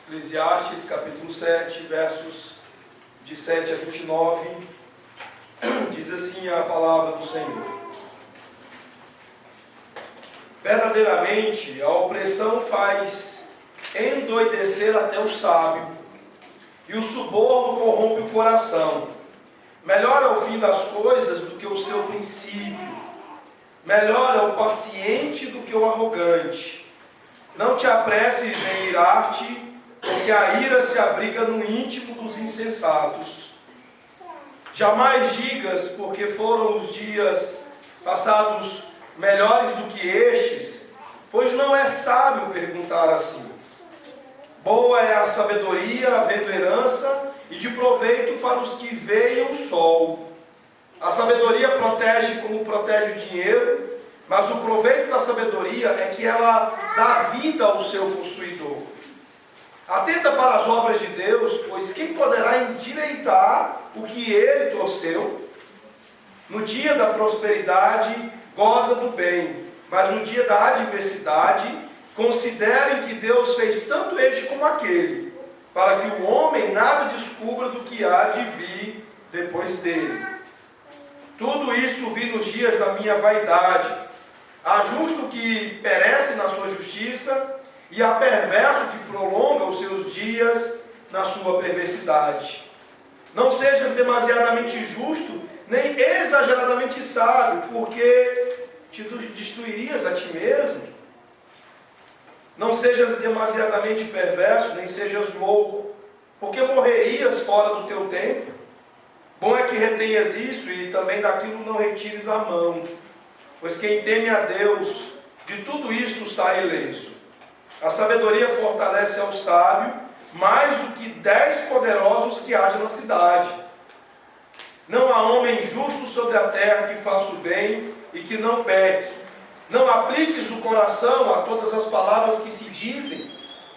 Eclesiastes capítulo 7, versos de 7 a 29, diz assim a palavra do Senhor. Verdadeiramente, a opressão faz endoidecer até o sábio, e o suborno corrompe o coração. Melhor é o fim das coisas do que o seu princípio. Melhor é o paciente do que o arrogante. Não te apresses em irar-te, porque a ira se abriga no íntimo dos insensatos. Jamais digas, porque foram os dias passados melhores do que estes, pois não é sábio perguntar assim. Boa é a sabedoria, havendo herança, e de proveito para os que veem o sol. A sabedoria protege como protege o dinheiro, mas o proveito da sabedoria é que ela dá vida ao seu possuidor. Atenta para as obras de Deus, pois quem poderá endireitar o que ele torceu? No dia da prosperidade, goza do bem, mas no dia da adversidade, considerem que Deus fez tanto este como aquele, para que o homem nada descubra do que há de vir depois dele. Tudo isto vi nos dias da minha vaidade. Há justo que perece na sua justiça, e há perverso que prolonga os seus dias na sua perversidade. Não sejas demasiadamente justo, nem exageradamente sábio, porque te destruirias a ti mesmo. Não sejas demasiadamente perverso, nem sejas louco, porque morrerias fora do teu tempo. Bom é que retenhas isto, e também daquilo não retires a mão, pois quem teme a Deus, de tudo isto sai ileso. A sabedoria fortalece ao sábio, mais do que 10 poderosos que haja na cidade. Não há homem justo sobre a terra que faça o bem e que não peque. Não apliques o coração a todas as palavras que se dizem,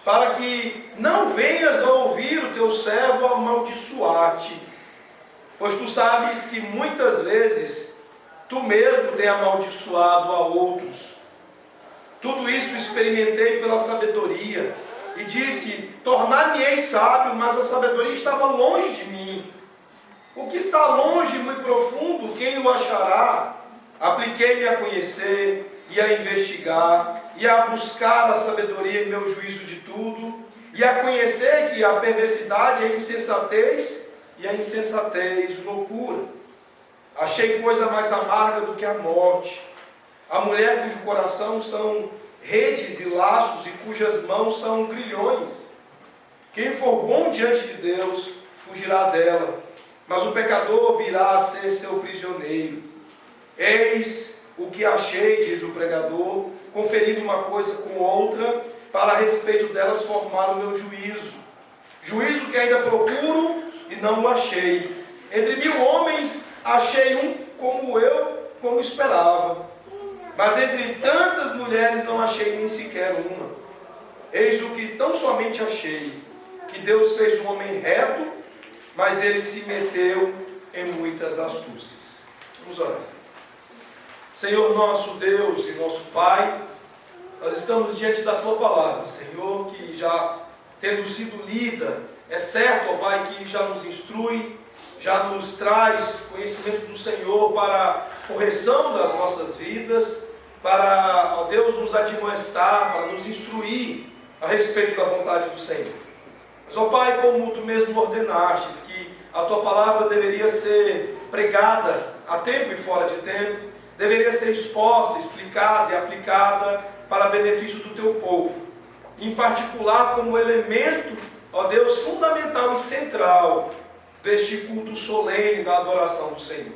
para que não venhas a ouvir o teu servo amaldiçoar-te. Pois tu sabes que muitas vezes tu mesmo tem amaldiçoado a outros. Tudo isso experimentei pela sabedoria, e disse, tornar-me-ei sábio, mas a sabedoria estava longe de mim. O que está longe e muito profundo, quem o achará? Apliquei-me a conhecer, e a investigar, e a buscar a sabedoria em meu juízo de tudo, e a conhecer que a perversidade é insensatez, e a insensatez loucura. Achei coisa mais amarga do que a morte, a mulher cujo coração são redes e laços, e cujas mãos são grilhões. Quem for bom diante de Deus, fugirá dela, mas o pecador virá a ser seu prisioneiro. Eis o que achei, diz o pregador, conferindo uma coisa com outra, para a respeito delas formar o meu juízo. Juízo que ainda procuro e não o achei. Entre 1000 homens achei um como eu, como esperava. Mas entre tantas mulheres não achei nem sequer uma. Eis o que tão somente achei, que Deus fez um homem reto, mas ele se meteu em muitas astúcias. Vamos orar. Senhor nosso Deus e nosso Pai, nós estamos diante da Tua palavra, Senhor, que já tendo sido lida, é certo, ó Pai, que já nos instrui, já nos traz conhecimento do Senhor para a correção das nossas vidas, para, ó Deus, nos admoestar, para nos instruir a respeito da vontade do Senhor. Mas, ó Pai, como Tu mesmo ordenastes que a Tua palavra deveria ser pregada a tempo e fora de tempo, deveria ser exposta, explicada e aplicada para benefício do Teu povo, em particular como elemento, ó Deus, fundamental e central deste culto solene da adoração do Senhor.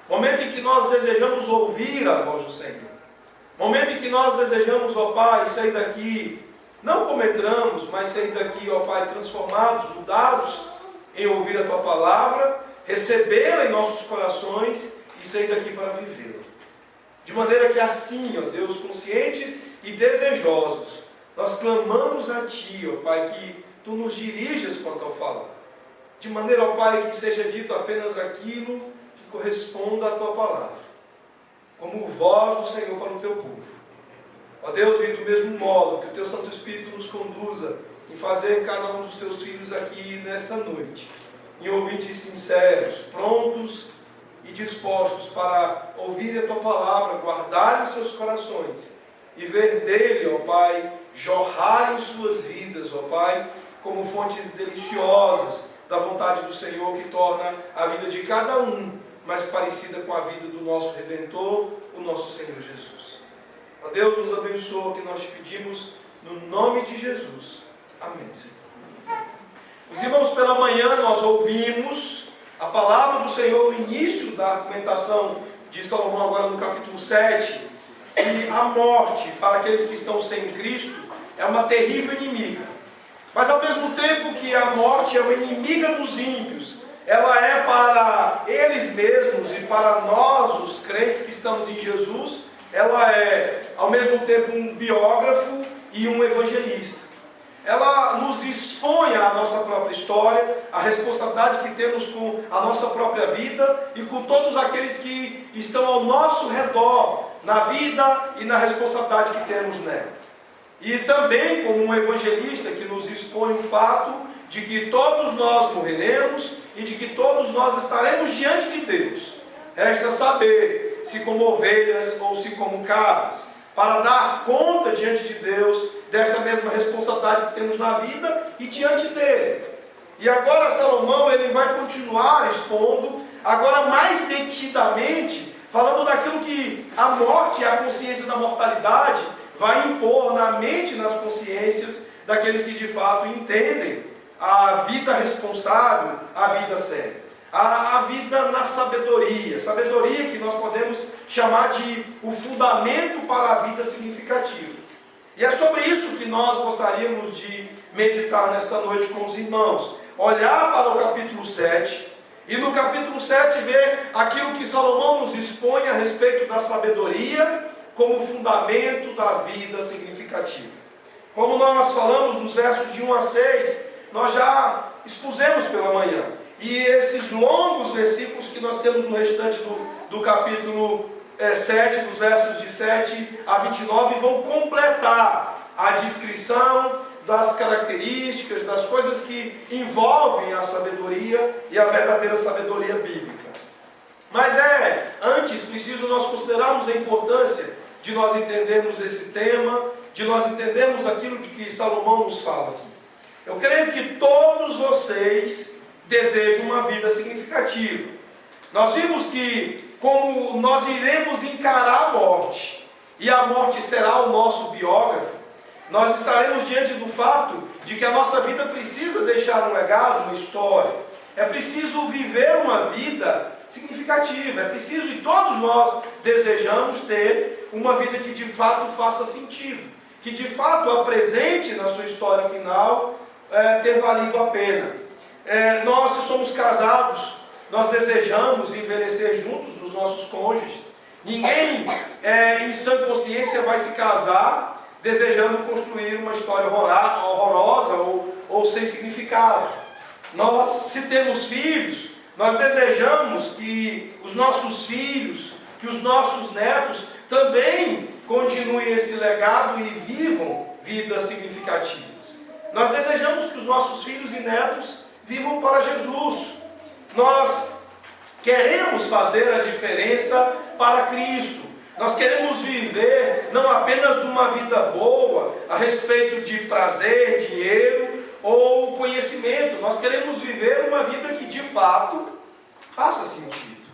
Momento em que nós desejamos ouvir a voz do Senhor. Momento em que nós desejamos, ó Pai, sair daqui, não como entramos, mas sair daqui, ó Pai, transformados, mudados em ouvir a Tua palavra, recebê-la em nossos corações e sair daqui para vivê-la. De maneira que assim, ó Deus, conscientes e desejosos, nós clamamos a Ti, ó Pai, que Tu nos dirijas quanto ao falar. De maneira, ó Pai, que seja dito apenas aquilo que corresponda à Tua palavra, como voz do Senhor para o Teu povo. Ó Deus, e do mesmo modo que o Teu Santo Espírito nos conduza em fazer cada um dos teus filhos aqui nesta noite, em ouvintes sinceros, prontos e dispostos para ouvir a tua palavra, guardar em seus corações e ver dele, ó Pai, jorrar em suas vidas, ó Pai, como fontes deliciosas da vontade do Senhor, que torna a vida de cada um mais parecida com a vida do nosso Redentor, o nosso Senhor Jesus. Ó Deus, nos abençoa, que nós te pedimos no nome de Jesus. Amém, Senhor. Os irmãos, pela manhã nós ouvimos a palavra do Senhor no início da argumentação de Salomão, agora no capítulo 7, que a morte para aqueles que estão sem Cristo é uma terrível inimiga. Mas ao mesmo tempo que a morte é uma inimiga dos ímpios, ela é para eles mesmos e para nós, os crentes que estamos em Jesus, ela é ao mesmo tempo um biógrafo e um evangelista. Ela nos expõe à nossa própria história, a responsabilidade que temos com a nossa própria vida e com todos aqueles que estão ao nosso redor, na vida e na responsabilidade que temos nela. E também como um evangelista que nos expõe o fato de que todos nós morreremos e de que todos nós estaremos diante de Deus. Resta saber se como ovelhas ou se como cabras, para dar conta diante de Deus desta mesma responsabilidade que temos na vida e diante dele. E agora Salomão ele vai continuar expondo, agora mais detidamente, falando daquilo que a morte e a consciência da mortalidade vai impor na mente e nas consciências daqueles que de fato entendem a vida responsável, a vida séria. A vida na sabedoria, sabedoria que nós podemos chamar de o fundamento para a vida significativa. E é sobre isso que nós gostaríamos de meditar nesta noite com os irmãos. Olhar para o capítulo 7 e no capítulo 7 ver aquilo que Salomão nos expõe a respeito da sabedoria como fundamento da vida significativa. Como nós falamos nos versos de 1 a 6, nós já expusemos pela manhã. E esses longos versículos que nós temos no restante do capítulo 7, dos versos de 7 a 29, vão completar a descrição das características, das coisas que envolvem a sabedoria e a verdadeira sabedoria bíblica. Mas antes preciso nós considerarmos a importância de nós entendermos esse tema, de nós entendermos aquilo de que Salomão nos fala aqui. Eu creio que todos vocês desejam uma vida significativa. Nós vimos que como nós iremos encarar a morte, e a morte será o nosso biógrafo, nós estaremos diante do fato de que a nossa vida precisa deixar um legado, uma história. É preciso viver uma vida significativa. É preciso, e todos nós desejamos ter uma vida que de fato faça sentido, que de fato apresente na sua história final ter valido a pena. Nós, se somos casados, nós desejamos envelhecer juntos dos nossos cônjuges. Ninguém, em sã consciência, vai se casar desejando construir uma história horrorosa ou sem significado. Nós, se temos filhos, nós desejamos que os nossos filhos, que os nossos netos também continuem esse legado e vivam vidas significativas. Nós desejamos que os nossos filhos e netos vivam para Jesus. Nós queremos fazer a diferença para Cristo. Nós queremos viver não apenas uma vida boa a respeito de prazer, dinheiro ou conhecimento. Nós queremos viver uma vida que de fato faça sentido.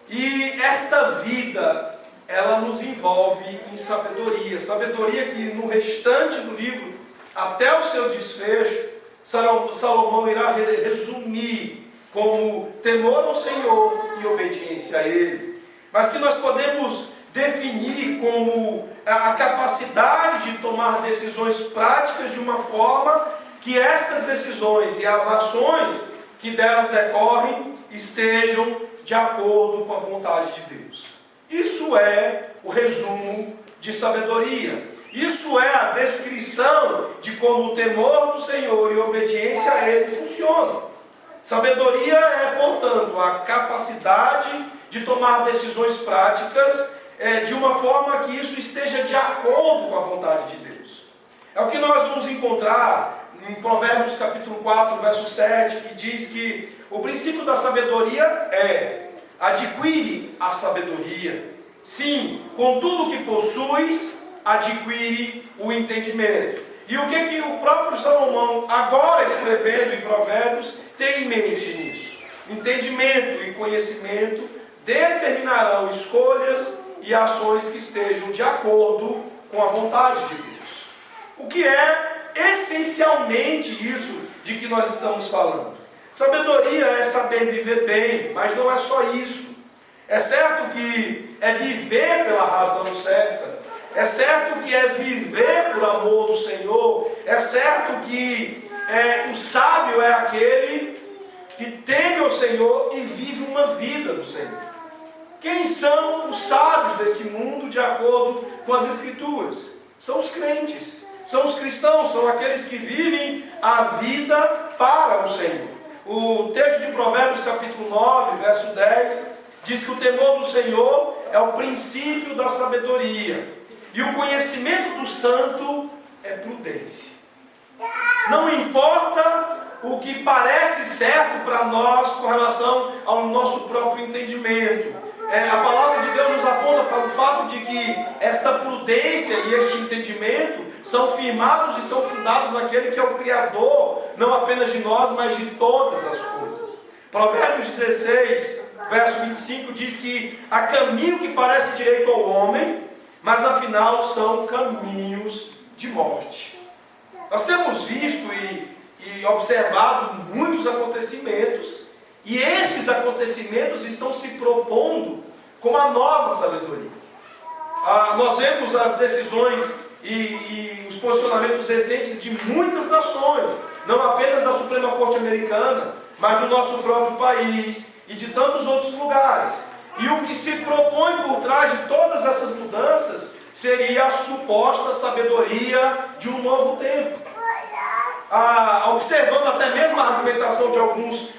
E esta vida, ela nos envolve em sabedoria. Sabedoria que no restante do livro, até o seu desfecho, Salomão irá resumir como temor ao Senhor e obediência a Ele. Mas que nós podemos definir como a capacidade de tomar decisões práticas de uma forma que estas decisões e as ações que delas decorrem estejam de acordo com a vontade de Deus. Isso é o resumo de sabedoria. Isso é a descrição de como o temor do Senhor e a obediência a Ele funcionam. Sabedoria é, portanto, a capacidade de tomar decisões práticas de uma forma que isso esteja de acordo com a vontade de Deus. É o que nós vamos encontrar em Provérbios capítulo 4, verso 7, que diz que o princípio da sabedoria é: adquire a sabedoria. Sim, com tudo que possuis, adquire o entendimento. E o que o próprio Salomão, agora escrevendo em Provérbios, tem em mente nisso? Entendimento e conhecimento determinarão escolhas e ações que estejam de acordo com a vontade de Deus. O que é essencialmente isso de que nós estamos falando? Sabedoria é saber viver bem, mas não é só isso. É certo que é viver pela razão certa, é certo que é viver por amor do Senhor, é certo que o sábio é aquele que teme ao Senhor e vive uma vida do Senhor. Quem são os sábios deste mundo de acordo com as Escrituras? São os crentes, são os cristãos, são aqueles que vivem a vida para o Senhor. O texto de Provérbios capítulo 9, verso 10, diz que o temor do Senhor é o princípio da sabedoria, e o conhecimento do santo é prudência. Não importa o que parece certo para nós com relação ao nosso próprio entendimento. A palavra de Deus nos aponta para o fato de que esta prudência e este entendimento são firmados e são fundados naquele que é o Criador, não apenas de nós, mas de todas as coisas. Provérbios 16, verso 25 diz que há caminho que parece direito ao homem, mas afinal são caminhos de morte. Nós temos visto e observado muitos acontecimentos, e esses acontecimentos estão se propondo com uma nova sabedoria. Nós vemos as decisões e os posicionamentos recentes de muitas nações, não apenas da Suprema Corte Americana, mas do nosso próprio país e de tantos outros lugares. E o que se propõe por trás de todas essas mudanças seria a suposta sabedoria de um novo tempo. Observando até mesmo a argumentação de alguns,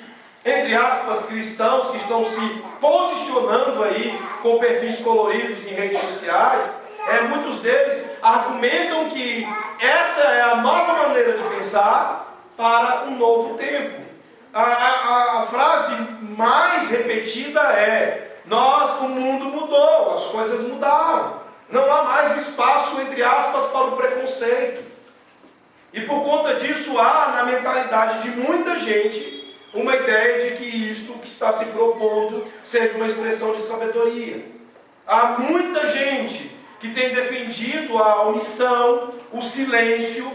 entre aspas, cristãos que estão se posicionando aí com perfis coloridos em redes sociais, muitos deles argumentam que essa é a nova maneira de pensar para um novo tempo. A frase mais repetida é: o mundo mudou, as coisas mudaram, não há mais espaço, entre aspas, para o preconceito. E por conta disso há na mentalidade de muita gente uma ideia de que isto que está se propondo seja uma expressão de sabedoria. Há muita gente que tem defendido a omissão, o silêncio,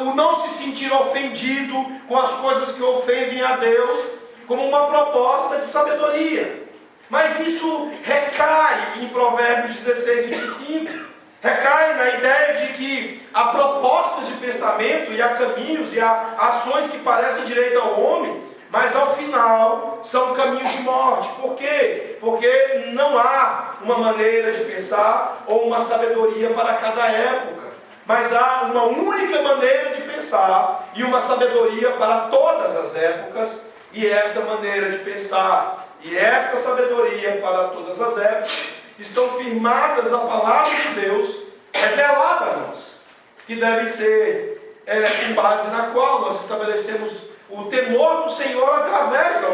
o não se sentir ofendido com as coisas que ofendem a Deus, como uma proposta de sabedoria. Mas isso recai em Provérbios 16, 25. Recai na ideia de que há propostas de pensamento e há caminhos e há ações que parecem direito ao homem, mas ao final são caminhos de morte. Por quê? Porque não há uma maneira de pensar ou uma sabedoria para cada época, mas há uma única maneira de pensar e uma sabedoria para todas as épocas, e esta maneira de pensar e esta sabedoria para todas as épocas estão firmadas na palavra de Deus, revelada a nós, que deve ser com base na qual nós estabelecemos o temor do Senhor através da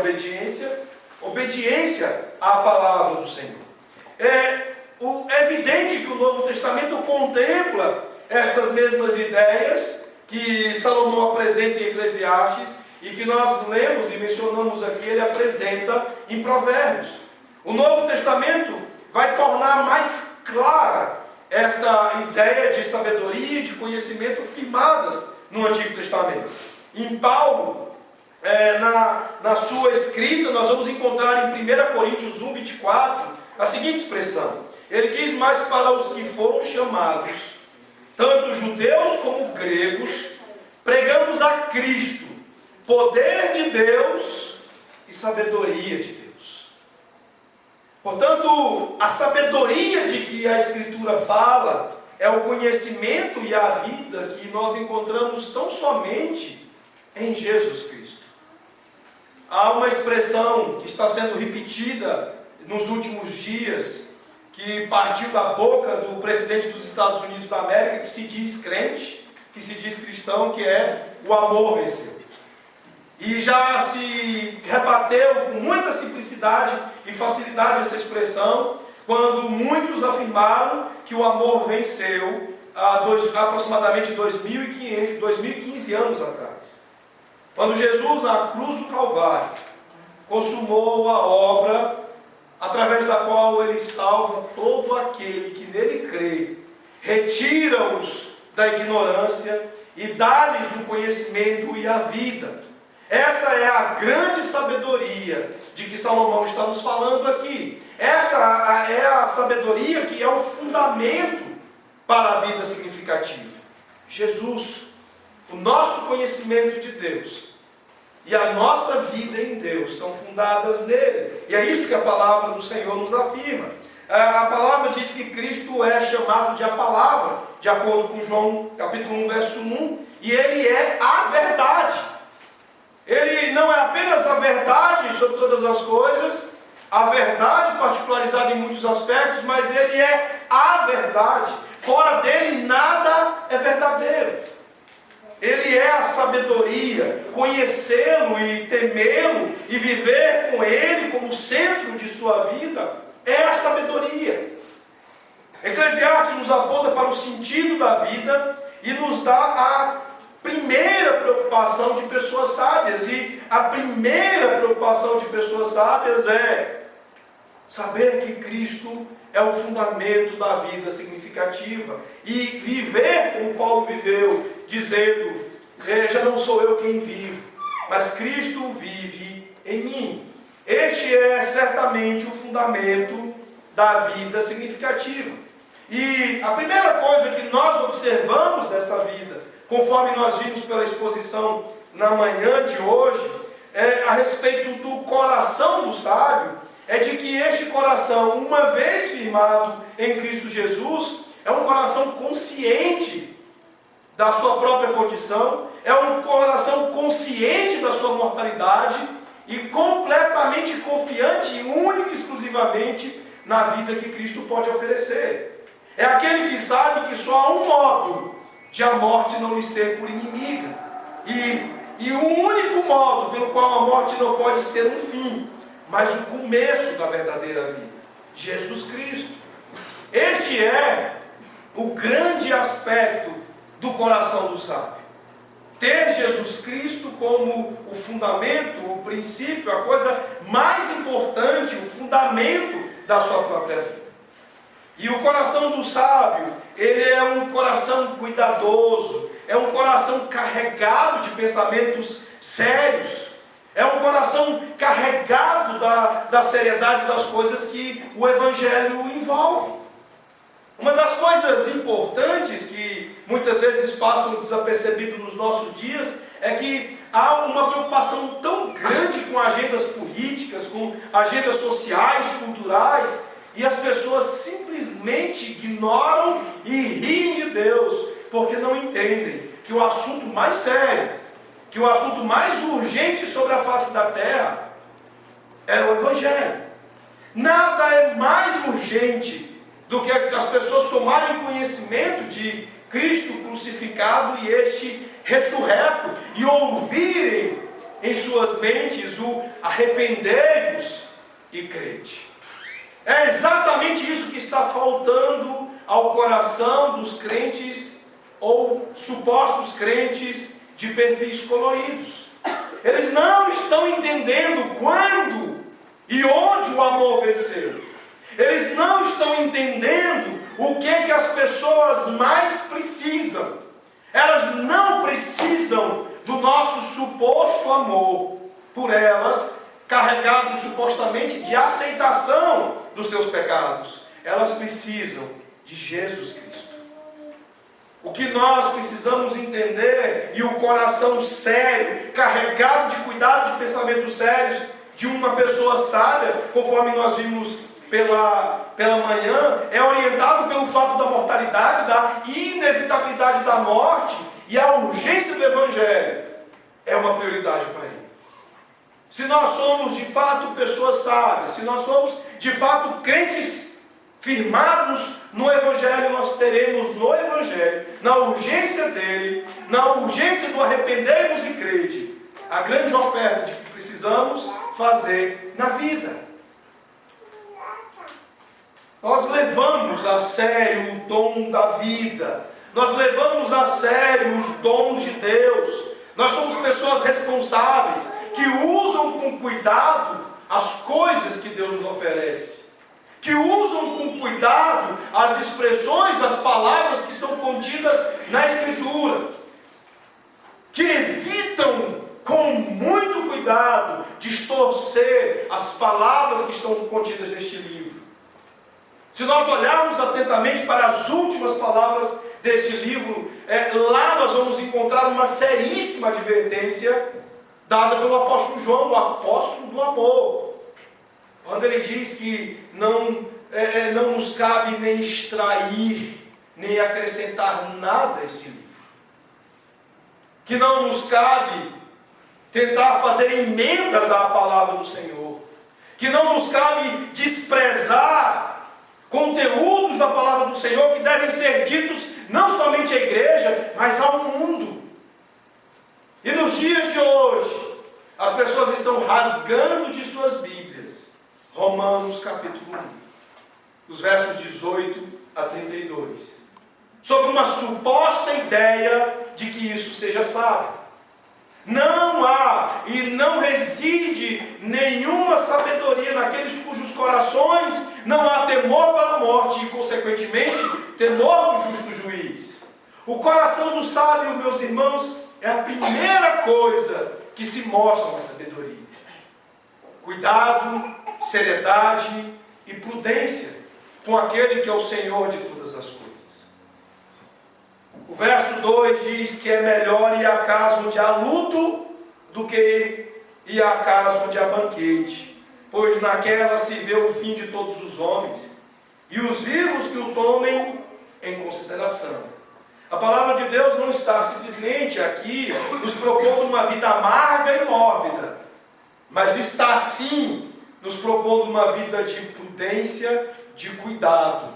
obediência à palavra do Senhor. É evidente que o Novo Testamento contempla estas mesmas ideias que Salomão apresenta em Eclesiastes e que nós lemos e mencionamos aqui, ele apresenta em Provérbios. O Novo Testamento vai tornar mais clara esta ideia de sabedoria e de conhecimento firmadas no Antigo Testamento. Em Paulo, na sua escrita, nós vamos encontrar em 1 Coríntios 1, 24, a seguinte expressão: ele diz: mas para os que foram chamados, tanto judeus como gregos, pregamos a Cristo, poder de Deus e sabedoria de Deus. Portanto, a sabedoria de que a Escritura fala é o conhecimento e a vida que nós encontramos tão somente em Jesus Cristo. Há uma expressão que está sendo repetida nos últimos dias, que partiu da boca do presidente dos Estados Unidos da América, que se diz crente, que se diz cristão, que é o amor venceu. E já se rebateu com muita simplicidade e facilidade essa expressão, quando muitos afirmaram que o amor venceu há aproximadamente 2015 anos atrás. Quando Jesus, na cruz do Calvário, consumou a obra através da qual Ele salva todo aquele que nele crê, retira-os da ignorância e dá-lhes o conhecimento e a vida. Essa é a grande sabedoria de que Salomão está nos falando aqui. Essa é a sabedoria que é o fundamento para a vida significativa. Jesus, o nosso conhecimento de Deus e a nossa vida em Deus são fundadas nele. E é isso que a palavra do Senhor nos afirma. A palavra diz que Cristo é chamado de a palavra, de acordo com João capítulo 1, verso 1, e Ele é a verdade. Ele não é apenas a verdade sobre todas as coisas, a verdade particularizada em muitos aspectos, mas Ele é a verdade. Fora dele nada é verdadeiro. Ele é a sabedoria. Conhecê-lo e temê-lo e viver com Ele como centro de sua vida é a sabedoria. Eclesiastes nos aponta para o sentido da vida e nos dá a primeira preocupação de pessoas sábias. E a primeira preocupação de pessoas sábias é saber que Cristo é o fundamento da vida significativa. E viver como Paulo viveu, dizendo, já não sou eu quem vivo, mas Cristo vive em mim. Este é certamente o fundamento da vida significativa. E a primeira coisa que nós observamos dessa vida, conforme nós vimos pela exposição na manhã de hoje, a respeito do coração do sábio, é de que este coração, uma vez firmado em Cristo Jesus, é um coração consciente da sua própria condição, é um coração consciente da sua mortalidade e completamente confiante, única e exclusivamente, na vida que Cristo pode oferecer. É aquele que sabe que só há um modo de a morte não lhe ser por inimiga. E o único modo pelo qual a morte não pode ser um fim, mas o começo da verdadeira vida, Jesus Cristo. Este é o grande aspecto do coração do sábio. Ter Jesus Cristo como o fundamento, o princípio, a coisa mais importante, o fundamento da sua própria vida. E o coração do sábio, ele é um coração cuidadoso, é um coração carregado de pensamentos sérios, é um coração carregado da seriedade das coisas que o Evangelho envolve. Uma das coisas importantes que muitas vezes passam desapercebido nos nossos dias é que há uma preocupação tão grande com agendas políticas, com agendas sociais, culturais, e as pessoas simplesmente ignoram e riem de Deus, porque não entendem que o assunto mais sério, que o assunto mais urgente sobre a face da terra é o Evangelho. Nada é mais urgente do que as pessoas tomarem conhecimento de Cristo crucificado e este ressurreto, e ouvirem em suas mentes o arrependei-vos e crede. É exatamente isso que está faltando ao coração dos crentes ou supostos crentes de perfis coloridos. Eles não estão entendendo quando e onde o amor venceu. Eles não estão entendendo o que as pessoas mais precisam. Elas não precisam do nosso suposto amor por elas, carregado supostamente de aceitação dos seus pecados. Elas precisam de Jesus Cristo. O que nós precisamos entender, e o coração sério, carregado de cuidado de pensamentos sérios, de uma pessoa sábia, conforme nós vimos pela manhã, é orientado pelo fato da mortalidade, da inevitabilidade da morte, e a urgência do Evangelho é uma prioridade para ele. Se nós somos de fato pessoas sábias, se nós somos de fato crentes Firmados no Evangelho, nós teremos no Evangelho, na urgência dele, na urgência do arrependei-vos e crede, a grande oferta de que precisamos fazer na vida. Nós levamos a sério o dom da vida, nós levamos a sério os dons de Deus, nós somos pessoas responsáveis, que usam com cuidado as coisas que Deus nos oferece, que usam com cuidado as expressões, as palavras que são contidas na Escritura, que evitam com muito cuidado distorcer as palavras que estão contidas neste livro. Se nós olharmos atentamente para as últimas palavras deste livro, lá nós vamos encontrar uma seríssima advertência dada pelo apóstolo João, o apóstolo do amor, quando ele diz que não nos cabe nem extrair, nem acrescentar nada a este livro, que não nos cabe tentar fazer emendas à palavra do Senhor, que não nos cabe desprezar conteúdos da palavra do Senhor que devem ser ditos não somente à igreja, mas ao mundo. E nos dias de hoje, as pessoas estão rasgando de suas Bíblias Romanos capítulo 1, os versos 18 a 32, sobre uma suposta ideia de que isso seja sábio. Não há e não reside nenhuma sabedoria naqueles cujos corações não há temor pela morte e, consequentemente, temor do justo juiz. O coração do sábio, meus irmãos, é a primeira coisa que se mostra na sabedoria. Cuidado, seriedade e prudência com aquele que é o Senhor de todas as coisas. O verso 2 diz que é melhor ir à casa onde há luto do que ir à casa onde há banquete, pois naquela se vê o fim de todos os homens, e os vivos que o tomem em consideração. A palavra de Deus não está simplesmente aqui nos propondo uma vida amarga e mórbida, mas está sim nos propondo uma vida de prudência, de cuidado,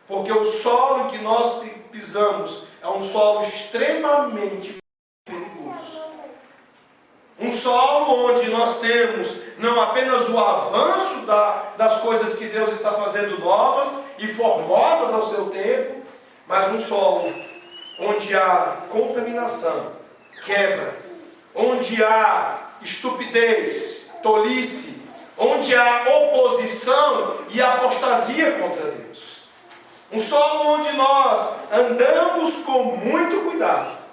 porque o solo que nós pisamos é um solo extremamente perigoso. Um solo onde nós temos não apenas o avanço das coisas que Deus está fazendo novas e formosas ao seu tempo, mas um solo onde há contaminação, quebra, onde há estupidez, tolice, onde há oposição e apostasia contra Deus. Um solo onde nós andamos com muito cuidado.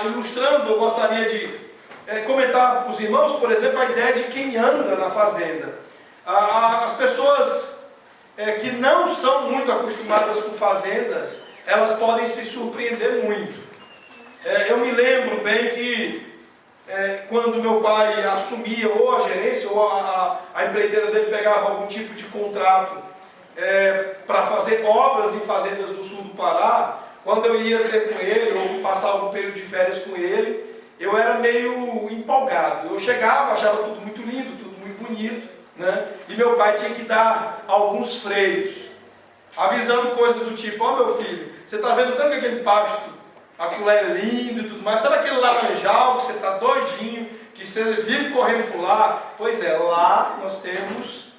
Ilustrando, eu gostaria de comentar para os irmãos, por exemplo, a ideia de quem anda na fazenda. As pessoas que não são muito acostumadas com fazendas, elas podem se surpreender muito. Eu me lembro bem que quando meu pai assumia ou a gerência ou a empreiteira dele pegava algum tipo de contrato para fazer obras em fazendas do sul do Pará, quando eu ia ter com ele ou passar algum período de férias com ele, eu era meio empolgado. Eu chegava, achava tudo muito lindo, tudo muito bonito, né? E meu pai tinha que dar alguns freios, avisando coisas do tipo: ó, meu filho, você está vendo tanto que aquele pasto, aquilo é lindo e tudo mais, sabe aquele laranjal que você está doidinho, que você vive correndo por lá? Pois é, lá nós temos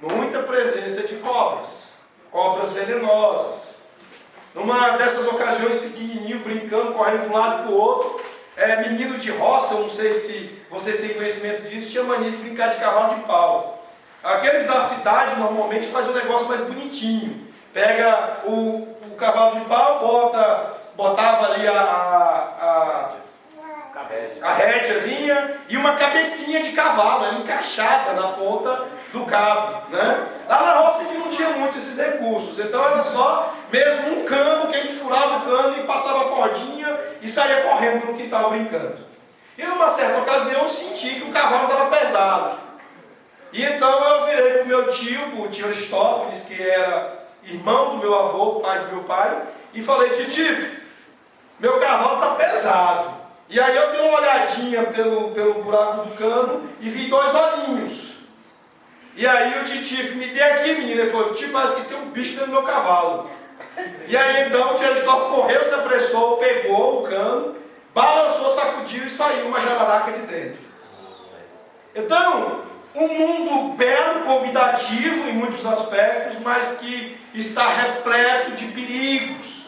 muita presença de cobras venenosas. Numa dessas ocasiões, pequenininho, brincando, correndo de um lado para o outro, menino de roça, eu não sei se vocês têm conhecimento disso, tinha mania de brincar de cavalo de pau. Aqueles da cidade normalmente fazem um negócio mais bonitinho. Pega o cavalo de pau, botava ali a rédeazinha e uma cabecinha de cavalo, encaixada na ponta do cabo, né? Lá na roça a gente não tinha muito esses recursos, então era só mesmo um cano que a gente furava o cano e passava a cordinha e saía correndo no quintal brincando. E numa certa ocasião eu senti que o cavalo estava pesado. E então eu virei para o meu tio, o tio Aristófanes, que era irmão do meu avô, pai do meu pai, e falei: tio, meu cavalo está pesado. E aí eu dei uma olhadinha pelo buraco do cano e vi 2 olhinhos. E aí o titio me dê aqui, menina. Ele falou, tio, parece que tem um bicho dentro do meu cavalo. E aí então o tio Aristófanes correu, se apressou, pegou o cano, balançou, sacudiu e saiu uma jararaca de dentro. Então, um mundo belo, convidativo em muitos aspectos, mas que está repleto de perigos.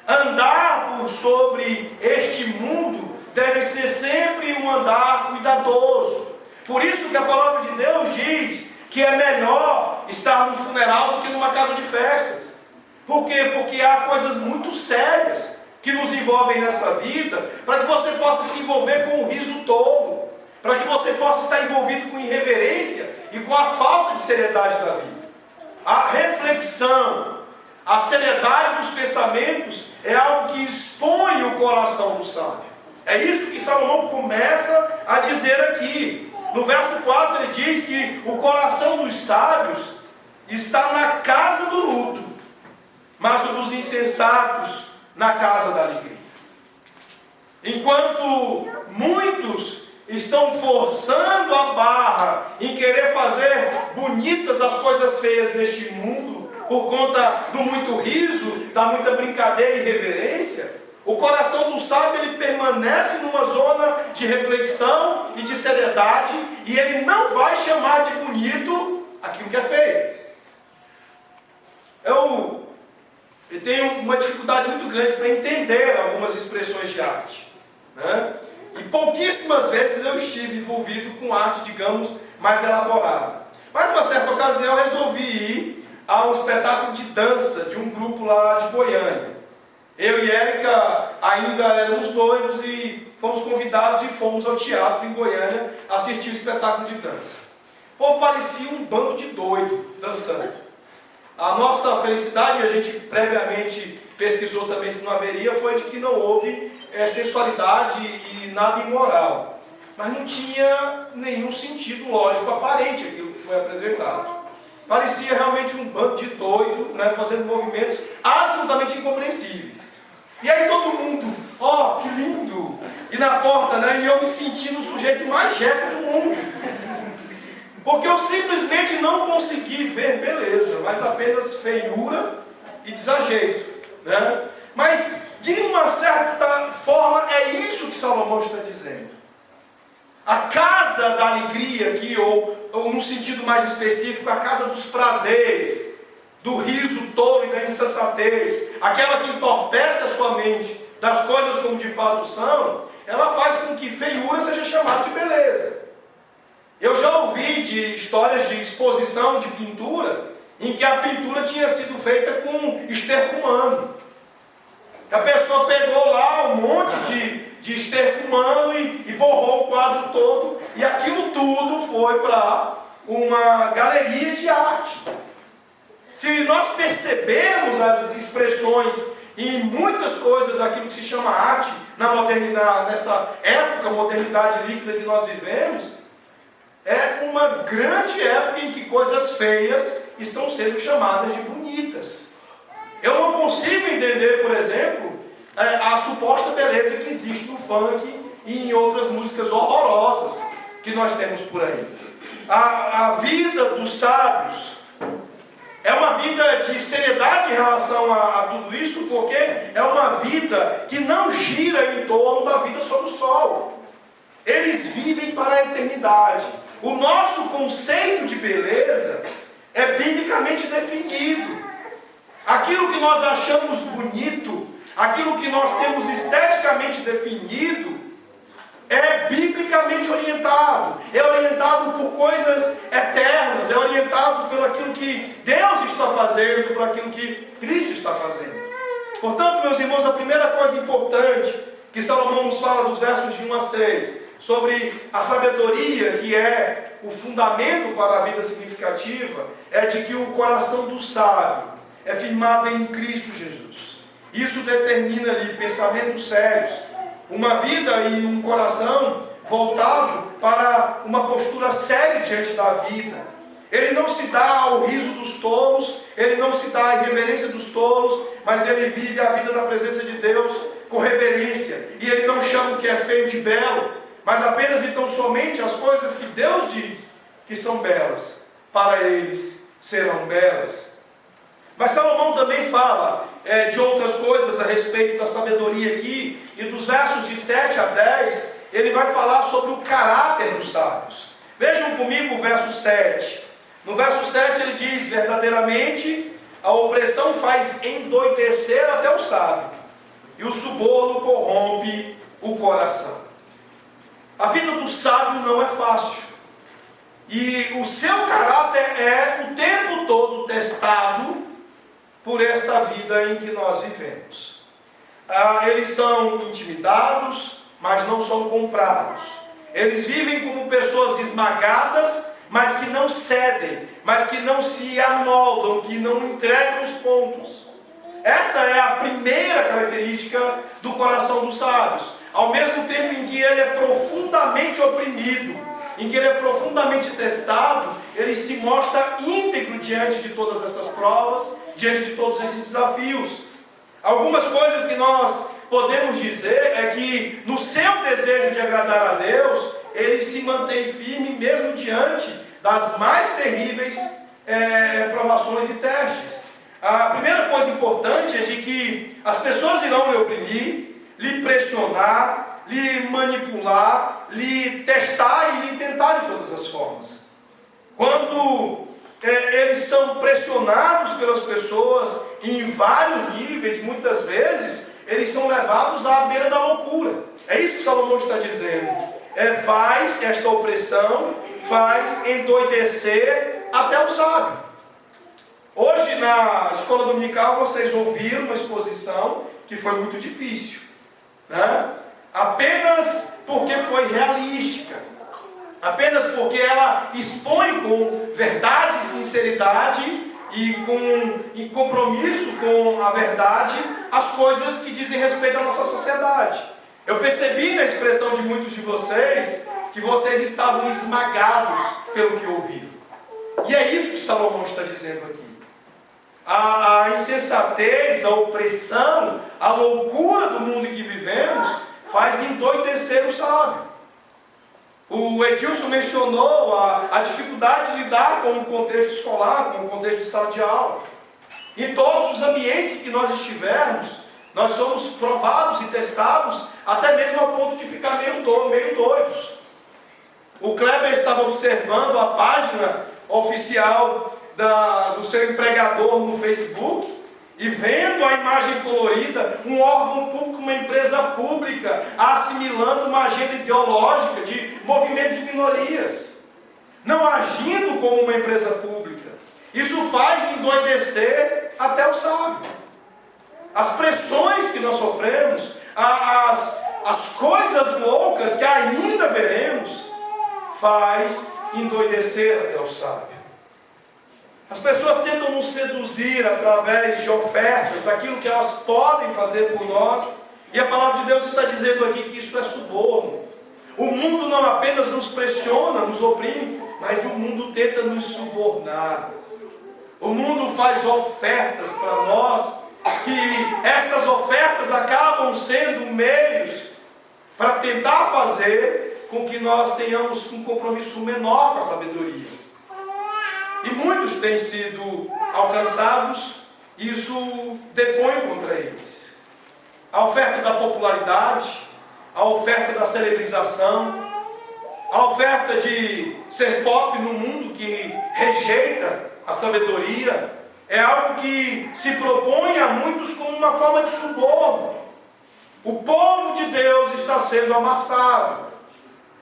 Andar por sobre este mundo deve ser sempre um andar cuidadoso. Por isso que a palavra de Deus diz que é melhor estar num funeral do que numa casa de festas. Por quê? Porque há coisas muito sérias que nos envolvem nessa vida, para que você possa se envolver com o riso tolo, para que você possa estar envolvido com irreverência e com a falta de seriedade da vida. A reflexão, a seriedade dos pensamentos é algo que expõe o coração do sábio. É isso que Salomão começa a dizer aqui. No verso 4 ele diz que o coração dos sábios está na casa do luto, mas o dos insensatos na casa da alegria. Enquanto muitos estão forçando a barra em querer fazer bonitas as coisas feias deste mundo, por conta do muito riso, da muita brincadeira e irreverência, o coração do sábio ele permanece numa zona de reflexão e de seriedade, e ele não vai chamar de bonito aquilo que é feio. Eu tenho uma dificuldade muito grande para entender algumas expressões de arte, né? E pouquíssimas vezes eu estive envolvido com arte, digamos, mais elaborada. Mas numa certa ocasião eu resolvi ir a um espetáculo de dança de um grupo lá de Goiânia. Eu e Érica ainda éramos noivos e fomos convidados e fomos ao teatro em Goiânia assistir o espetáculo de dança. Pô, parecia um bando de doido dançando. A nossa felicidade, a gente previamente pesquisou também se não haveria, foi de que não houve sensualidade e nada imoral. Mas não tinha nenhum sentido lógico aparente aquilo que foi apresentado. Parecia realmente um bando de doido, né, fazendo movimentos absolutamente incompreensíveis. E aí todo mundo, ó, que lindo! E na porta, né, e eu me sentindo o sujeito mais jeca do mundo. Porque eu simplesmente não consegui ver beleza, mas apenas feiura e desajeito, né? Mas, de uma certa forma, é isso que Salomão está dizendo. A casa da alegria aqui, ou no sentido mais específico, a casa dos prazeres, do riso tolo e da insensatez, aquela que entorpece a sua mente das coisas como de fato são, ela faz com que feiura seja chamada de beleza. Eu já ouvi de histórias de exposição de pintura, em que a pintura tinha sido feita com esterco humano. A pessoa pegou lá um monte de esterco humano e borrou o quadro todo, e aquilo tudo foi para uma galeria de arte. Se nós percebermos as expressões em muitas coisas daquilo que se chama arte, nessa época, modernidade líquida que nós vivemos, é uma grande época em que coisas feias estão sendo chamadas de bonitas. Eu não consigo entender, por exemplo, a suposta beleza que existe no funk e em outras músicas horrorosas que nós temos por aí. A vida dos sábios é uma vida de seriedade em relação a tudo isso, porque é uma vida que não gira em torno da vida sob o sol. Eles vivem para a eternidade. O nosso conceito de beleza é biblicamente definido. Aquilo que nós achamos bonito, aquilo que nós temos esteticamente definido, é biblicamente orientado. É orientado por coisas eternas, é orientado pelo aquilo que Deus está fazendo, por aquilo que Cristo está fazendo. Portanto, meus irmãos, a primeira coisa importante que Salomão nos fala dos versos de 1 a 6, sobre a sabedoria que é o fundamento para a vida significativa, é de que o coração do sábio é firmado em Cristo Jesus. Isso determina ali pensamentos sérios, uma vida e um coração voltado para uma postura séria diante da vida. Ele não se dá ao riso dos tolos, ele não se dá à irreverência dos tolos, mas ele vive a vida na presença de Deus com reverência. E ele não chama o que é feio de belo, mas apenas então somente as coisas que Deus diz que são belas, para eles serão belas. Mas Salomão também fala de outras coisas a respeito da sabedoria aqui, e dos versos de 7 a 10, ele vai falar sobre o caráter dos sábios. Vejam comigo o verso 7. No verso 7 ele diz: verdadeiramente a opressão faz endoidecer até o sábio, e o suborno corrompe o coração. A vida do sábio não é fácil, e o seu caráter é o tempo todo testado por esta vida em que nós vivemos. Eles são intimidados, mas não são comprados. Eles vivem como pessoas esmagadas, mas que não cedem, mas que não se amoldam, que não entregam os pontos. Esta é a primeira característica do coração dos sábios. Ao mesmo tempo em que ele é profundamente oprimido, em que ele é profundamente testado, ele se mostra íntegro diante de todas essas provas, diante de todos esses desafios. Algumas coisas que nós podemos dizer é que no seu desejo de agradar a Deus, ele se mantém firme mesmo diante das mais terríveis provações e testes. A primeira coisa importante é de que as pessoas irão lhe oprimir, lhe pressionar, lhe manipular, lhe testar e lhe tentar de todas as formas. Quando eles são pressionados pelas pessoas em vários níveis, muitas vezes, eles são levados à beira da loucura. É isso que Salomão está dizendo. Faz esta opressão, faz endoidecer até o sábio. Hoje na escola dominical vocês ouviram uma exposição que foi muito difícil, né? Apenas porque foi realística, apenas porque ela expõe com verdade e sinceridade e com compromisso com a verdade as coisas que dizem respeito à nossa sociedade. Eu percebi na expressão de muitos de vocês que vocês estavam esmagados pelo que ouviram. E é isso que Salomão está dizendo aqui. A insensatez, a opressão, a loucura do mundo em que vivemos faz endoidecer o sábio. O Edilson mencionou a dificuldade de lidar com o contexto escolar, com o contexto de sala de aula. Em todos os ambientes em que nós estivermos, nós somos provados e testados, até mesmo a ponto de ficar meio doidos. O Kleber estava observando a página oficial do seu empregador no Facebook, e vendo a imagem colorida, um órgão público, uma empresa pública, assimilando uma agenda ideológica de movimento de minorias, não agindo como uma empresa pública. Isso faz endoidecer até o sábio. As pressões que nós sofremos, as coisas loucas que ainda veremos, faz endoidecer até o sábio. As pessoas tentam nos seduzir através de ofertas, daquilo que elas podem fazer por nós, e a palavra de Deus está dizendo aqui que isso é suborno. O mundo não apenas nos pressiona, nos oprime, mas o mundo tenta nos subornar. O mundo faz ofertas para nós, que estas ofertas acabam sendo meios para tentar fazer com que nós tenhamos um compromisso menor com a sabedoria. E muitos têm sido alcançados, isso depõe contra eles. A oferta da popularidade, a oferta da celebrização, a oferta de ser pop no mundo que rejeita a sabedoria, é algo que se propõe a muitos como uma forma de suborno. O povo de Deus está sendo amassado.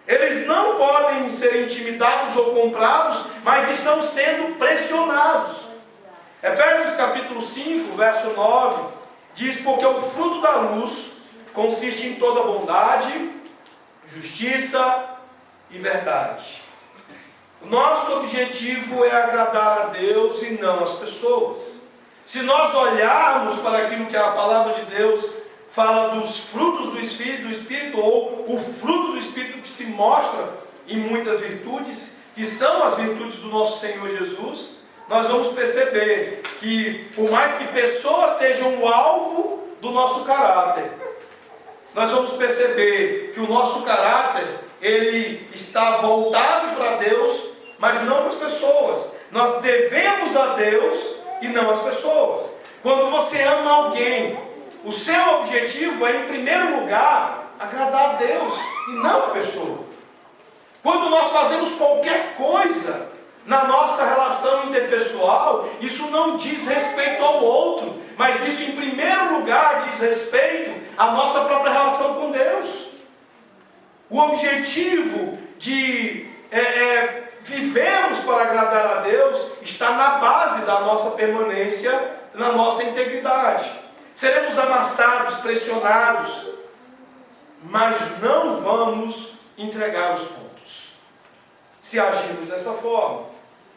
Eles não podem ser intimidados ou comprados, mas estão sendo pressionados. Efésios capítulo 5, verso 9, diz: porque o fruto da luz consiste em toda bondade, justiça e verdade. O nosso objetivo é agradar a Deus e não as pessoas. Se nós olharmos para aquilo que a palavra de Deus fala dos frutos do Espírito, ou o fruto do Espírito que se mostra em muitas virtudes, que são as virtudes do nosso Senhor Jesus, nós vamos perceber que, por mais que pessoas sejam o alvo do nosso caráter, nós vamos perceber que o nosso caráter, ele está voltado para Deus, mas não para as pessoas. Nós devemos a Deus e não às pessoas. Quando você ama alguém, o seu objetivo é, em primeiro lugar, agradar a Deus e não a pessoa. Quando nós fazemos qualquer coisa na nossa relação interpessoal, isso não diz respeito ao outro, mas isso, em primeiro lugar, diz respeito à nossa própria relação com Deus. O objetivo de vivermos para agradar a Deus está na base da nossa permanência, na nossa integridade. Seremos amassados, pressionados, mas não vamos entregar os pontos, se agirmos dessa forma.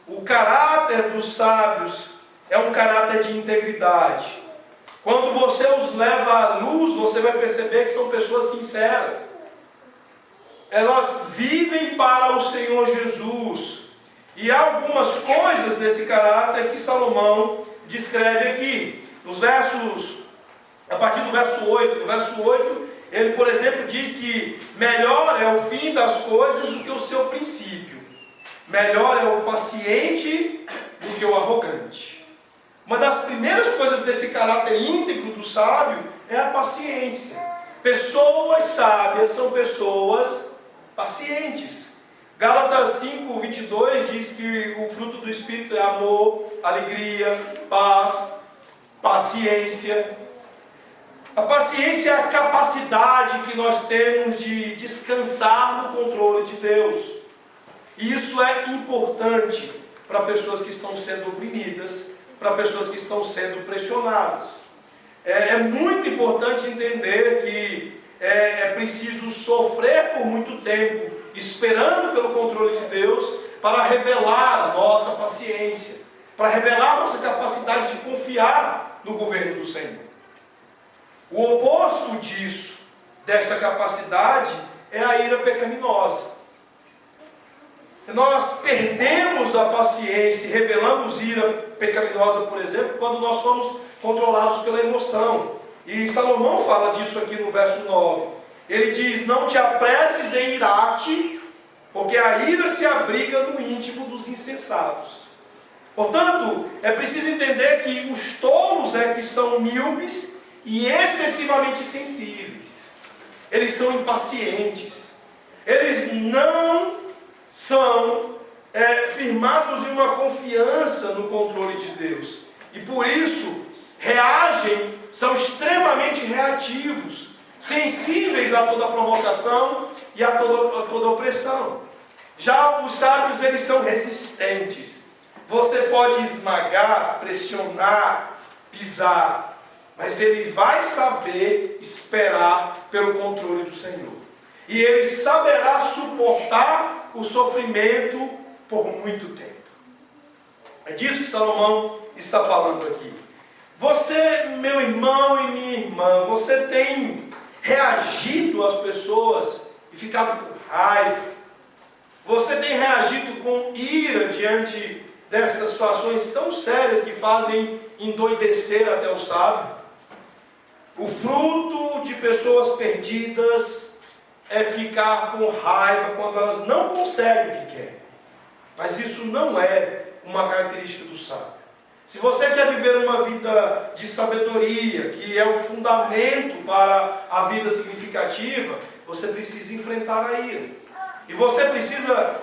O caráter dos sábios é um caráter de integridade. Quando você os leva à luz, você vai perceber que são pessoas sinceras. Elas vivem para o Senhor Jesus. E há algumas coisas desse caráter que Salomão descreve aqui. Nos versos, a partir do verso 8, ele, por exemplo, diz que melhor é o fim das coisas do que o seu princípio. Melhor é o paciente do que o arrogante. Uma das primeiras coisas desse caráter íntegro do sábio é a paciência. Pessoas sábias são pessoas pacientes. Gálatas 5:22 diz que o fruto do Espírito é amor, alegria, paz, paciência. A paciência é a capacidade que nós temos de descansar no controle de Deus. E isso é importante para pessoas que estão sendo oprimidas, para pessoas que estão sendo pressionadas. É muito importante entender que é preciso sofrer por muito tempo, esperando pelo controle de Deus, para revelar a nossa paciência, para revelar a nossa capacidade de confiar no governo do Senhor. O oposto disso, desta capacidade, é a ira pecaminosa. Nós perdemos a paciência e revelamos ira pecaminosa, por exemplo, quando nós somos controlados pela emoção. E Salomão fala disso aqui no verso 9. Ele diz: não te apresses em irar-te, porque a ira se abriga no íntimo dos insensatos. Portanto, é preciso entender que os tolos é que são míopes e excessivamente sensíveis. Eles são impacientes. Eles não são firmados em uma confiança no controle de Deus. E por isso, reagem, são extremamente reativos, sensíveis a toda provocação e a toda opressão. Já os sábios, eles são resistentes. Você pode esmagar, pressionar, pisar, mas ele vai saber esperar pelo controle do Senhor. E ele saberá suportar o sofrimento por muito tempo. É disso que Salomão está falando aqui. Você, meu irmão e minha irmã, você tem reagido às pessoas e ficado com raiva? Você tem reagido com ira diante destas situações tão sérias que fazem endoidecer até o sábio? O fruto de pessoas perdidas é ficar com raiva quando elas não conseguem o que querem. Mas isso não é uma característica do sábio. Se você quer viver uma vida de sabedoria, que é o fundamento para a vida significativa, você precisa enfrentar a ira. E você precisa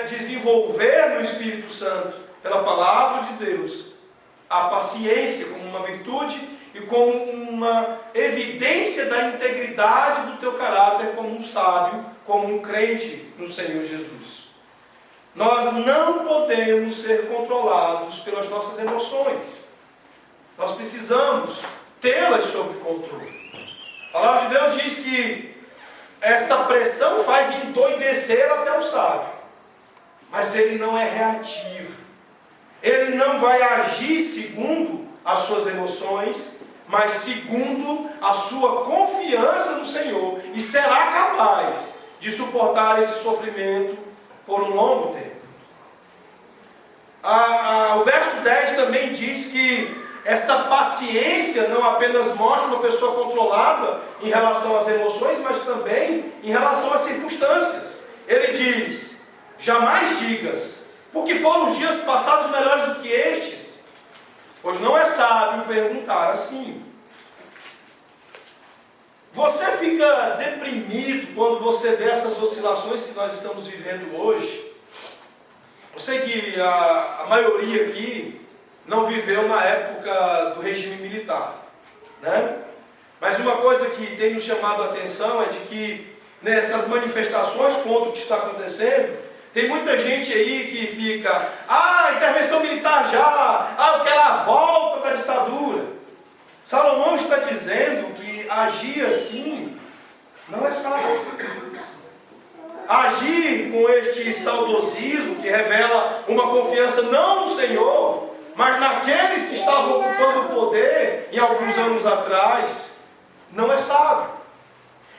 desenvolver no Espírito Santo, pela palavra de Deus, a paciência como uma virtude e como uma evidência da integridade do teu caráter como um sábio, como um crente no Senhor Jesus. Nós não podemos ser controlados pelas nossas emoções. Nós precisamos tê-las sob controle. A palavra de Deus diz que esta pressão faz endoidecer até o sábio. Mas ele não é reativo. Ele não vai agir segundo as suas emoções, mas segundo a sua confiança no Senhor. E será capaz de suportar esse sofrimento por um longo tempo. O verso 10 também diz que esta paciência não apenas mostra uma pessoa controlada em relação às emoções, mas também em relação às circunstâncias. Ele diz: jamais digas, porque foram os dias passados melhores do que estes? Pois não é sábio perguntar assim. Você fica deprimido quando você vê essas oscilações que nós estamos vivendo hoje? Eu sei que a maioria aqui não viveu na época do regime militar, né? Mas uma coisa que tem nos chamado a atenção é de que nessas manifestações contra o que está acontecendo, tem muita gente aí que fica, intervenção militar já, eu quero a volta da ditadura. Salomão está dizendo que agir assim não é sábio. Agir com este saudosismo que revela uma confiança não no Senhor, mas naqueles que estavam ocupando o poder em alguns anos atrás, não é sábio.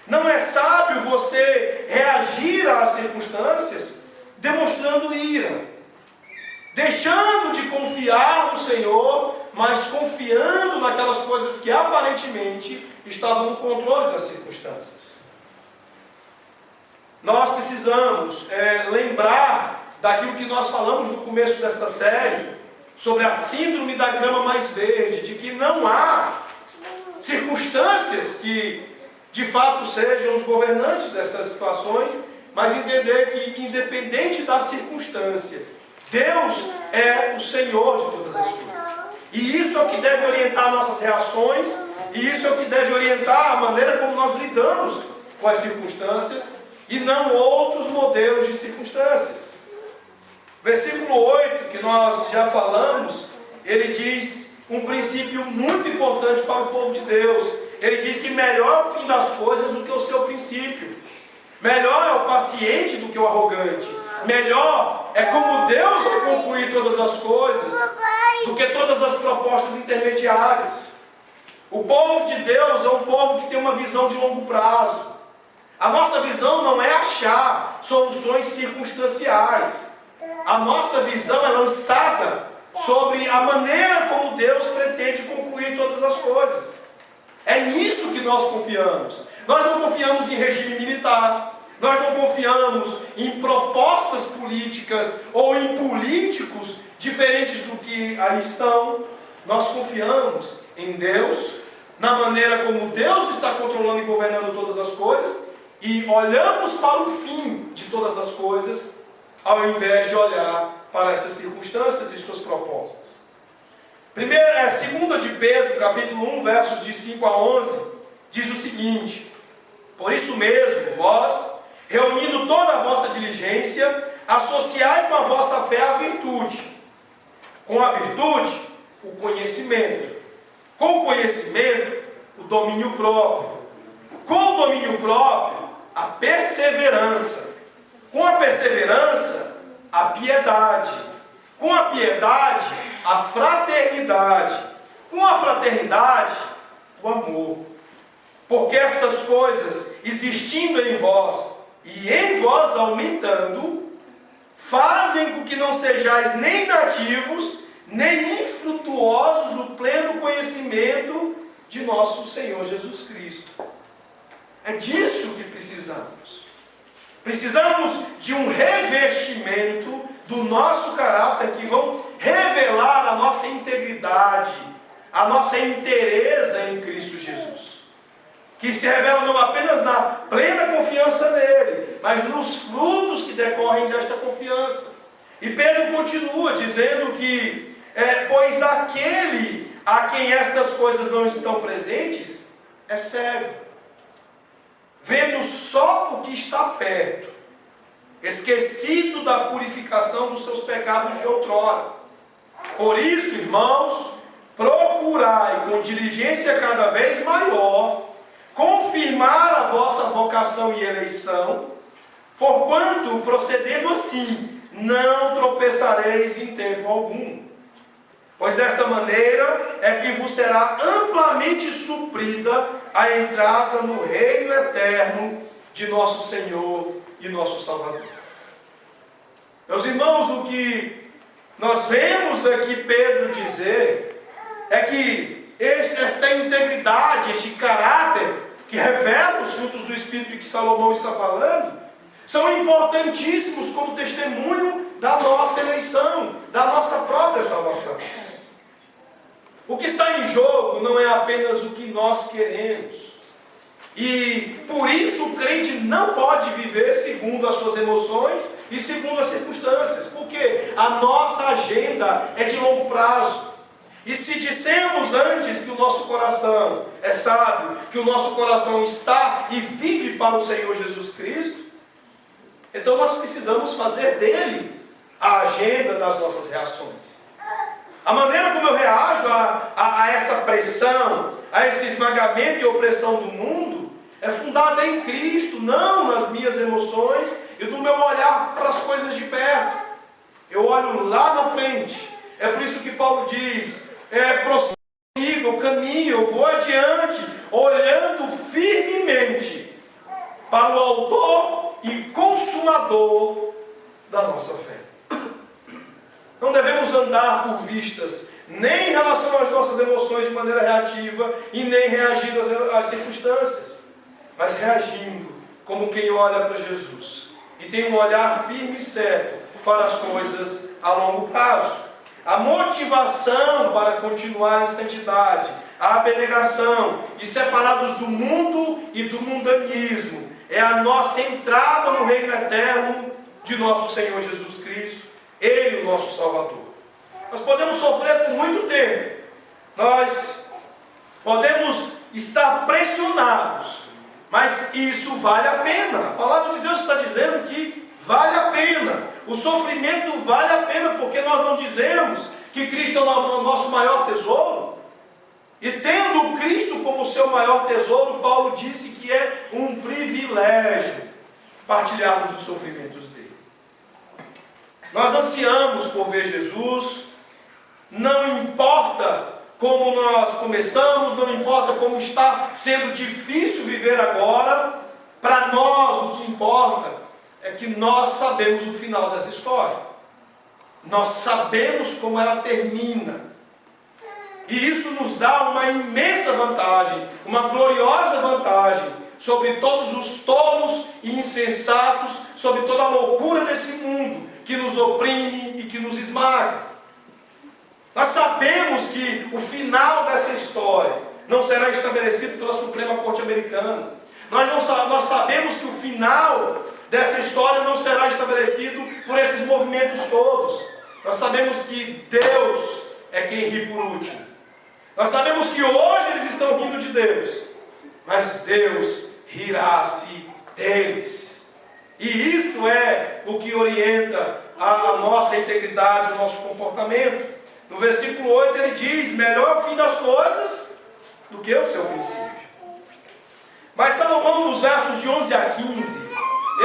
Não é sábio você reagir às circunstâncias demonstrando ira, deixando de confiar no Senhor, mas confiando naquelas coisas que aparentemente estavam no controle das circunstâncias. Nós precisamos lembrar daquilo que nós falamos no começo desta série, sobre a síndrome da grama mais verde, de que não há circunstâncias que de fato sejam os governantes destas situações, mas entender que independente da circunstância, Deus é o Senhor de todas as coisas. E isso é o que deve orientar nossas reações, e isso é o que deve orientar a maneira como nós lidamos com as circunstâncias, e não outros modelos de circunstâncias. Versículo 8, que nós já falamos, ele diz um princípio muito importante para o povo de Deus. Ele diz que melhor é o fim das coisas do que o seu princípio. Melhor é o paciente do que o arrogante. Melhor é como Deus vai concluir todas as coisas do que todas as propostas intermediárias. O povo de Deus é um povo que tem uma visão de longo prazo. A nossa visão não é achar soluções circunstanciais. A nossa visão é lançada sobre a maneira como Deus pretende concluir todas as coisas. É nisso que nós confiamos. Nós não confiamos em regime militar. Nós não confiamos em propostas políticas ou em políticos diferentes do que aí estão. Nós confiamos em Deus, na maneira como Deus está controlando e governando todas as coisas, e olhamos para o fim de todas as coisas, ao invés de olhar para essas circunstâncias e suas propostas. Segunda de Pedro, capítulo 1, versos de 5 a 11, diz o seguinte: por isso mesmo, vós, reunindo toda a vossa diligência, associai com a vossa fé a virtude, com a virtude, o conhecimento, com o conhecimento, o domínio próprio, com o domínio próprio, a perseverança, com a perseverança, a piedade, com a piedade, a fraternidade, com a fraternidade, o amor. Porque estas coisas, existindo em vós e em vós aumentando, fazem com que não sejais nem nativos, nem infrutuosos no pleno conhecimento de nosso Senhor Jesus Cristo. É disso que precisamos. Precisamos de um revestimento do nosso caráter que vão revelar a nossa integridade, a nossa inteireza em Cristo Jesus. Que se revela não apenas na plena confiança nele, mas nos frutos que decorrem desta confiança. E Pedro continua dizendo que, pois aquele a quem estas coisas não estão presentes, é cego, vendo só o que está perto, esquecido da purificação dos seus pecados de outrora. Por isso, irmãos, procurai com diligência cada vez maior confirmar a vossa vocação e eleição, porquanto, procedendo assim, não tropeçareis em tempo algum. Pois desta maneira é que vos será amplamente suprida a entrada no reino eterno de nosso Senhor e nosso Salvador. Meus irmãos, o que nós vemos aqui Pedro dizer é que esta integridade, este caráter que revela os frutos do Espírito que Salomão está falando, são importantíssimos como testemunho da nossa eleição, da nossa própria salvação. O que está em jogo não é apenas o que nós queremos. E por isso o crente não pode viver segundo as suas emoções e segundo as circunstâncias, porque a nossa agenda é de longo prazo. E se dissemos antes que o nosso coração é sábio, que o nosso coração está e vive para o Senhor Jesus Cristo, então nós precisamos fazer dele a agenda das nossas reações. A maneira como eu reajo a essa pressão, a esse esmagamento e opressão do mundo, é fundada em Cristo, não nas minhas emoções e no meu olhar para as coisas de perto. Eu olho lá na frente. É por isso que Paulo diz, prossigo, eu caminho, eu vou adiante, olhando firmemente para o autor e consumador da nossa fé. Não devemos andar por vistas, nem em relação às nossas emoções de maneira reativa e nem reagindo às circunstâncias, mas reagindo como quem olha para Jesus e tem um olhar firme e certo para as coisas a longo prazo. A motivação para continuar em santidade, a abnegação e separados do mundo e do mundanismo é a nossa entrada no reino eterno de nosso Senhor Jesus Cristo, Ele, o nosso Salvador. Nós podemos sofrer por muito tempo, nós podemos estar pressionados, mas isso vale a pena. A palavra de Deus está dizendo que vale a pena. O sofrimento vale a pena, porque nós não dizemos que Cristo é o nosso maior tesouro. E tendo Cristo como seu maior tesouro, Paulo disse que é um privilégio partilharmos dos sofrimentos dele. Nós ansiamos por ver Jesus, não importa como nós começamos, não importa como está sendo difícil viver agora, para nós o que importa é que nós sabemos o final dessa história. Nós sabemos como ela termina. E isso nos dá uma imensa vantagem, uma gloriosa vantagem sobre todos os tolos e insensatos, sobre toda a loucura desse mundo que nos oprime e que nos esmaga. Nós sabemos que o final dessa história não será estabelecido pela Suprema Corte Americana. Nós sabemos que o final dessa história não será estabelecido por esses movimentos todos. Nós sabemos que Deus é quem ri por último. Nós sabemos que hoje eles estão rindo de Deus, mas Deus rirá-se deles. E isso é o que orienta a nossa integridade, o nosso comportamento. No versículo 8 ele diz, melhor o fim das coisas do que o seu princípio. Mas Salomão, nos versos de 11 a 15,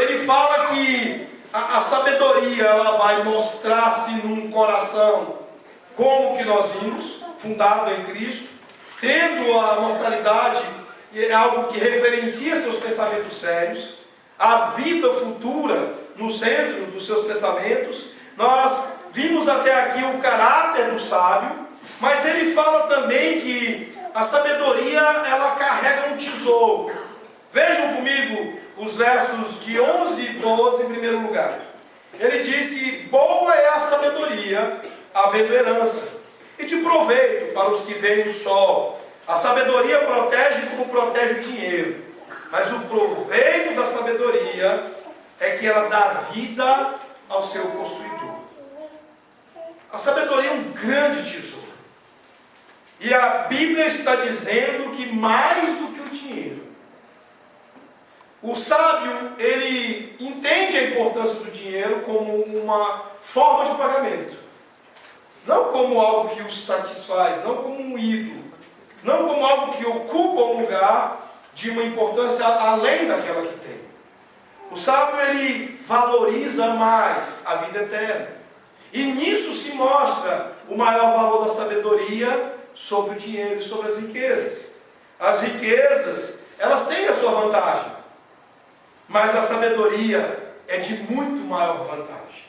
ele fala que a sabedoria ela vai mostrar-se num coração como que nós vimos, fundado em Cristo, tendo a mortalidade, é algo que referencia seus pensamentos sérios, a vida futura no centro dos seus pensamentos. Nós vimos até aqui o caráter do sábio, mas ele fala também que a sabedoria ela carrega um tesouro. Vejam comigo os versos de 11 e 12 em primeiro lugar. Ele diz que boa é a sabedoria, havendo herança, e de proveito para os que veem o sol. A sabedoria protege como protege o dinheiro, mas o proveito da sabedoria é que ela dá vida ao seu possuidor. A sabedoria é um grande tesouro. E a Bíblia está dizendo que mais do que o dinheiro, o sábio, ele entende a importância do dinheiro como uma forma de pagamento. Não como algo que o satisfaz, não como um ídolo, não como algo que ocupa um lugar de uma importância além daquela que tem. O sábio, ele valoriza mais a vida eterna. E nisso se mostra o maior valor da sabedoria sobre o dinheiro e sobre as riquezas. As riquezas, elas têm a sua vantagem, mas a sabedoria é de muito maior vantagem.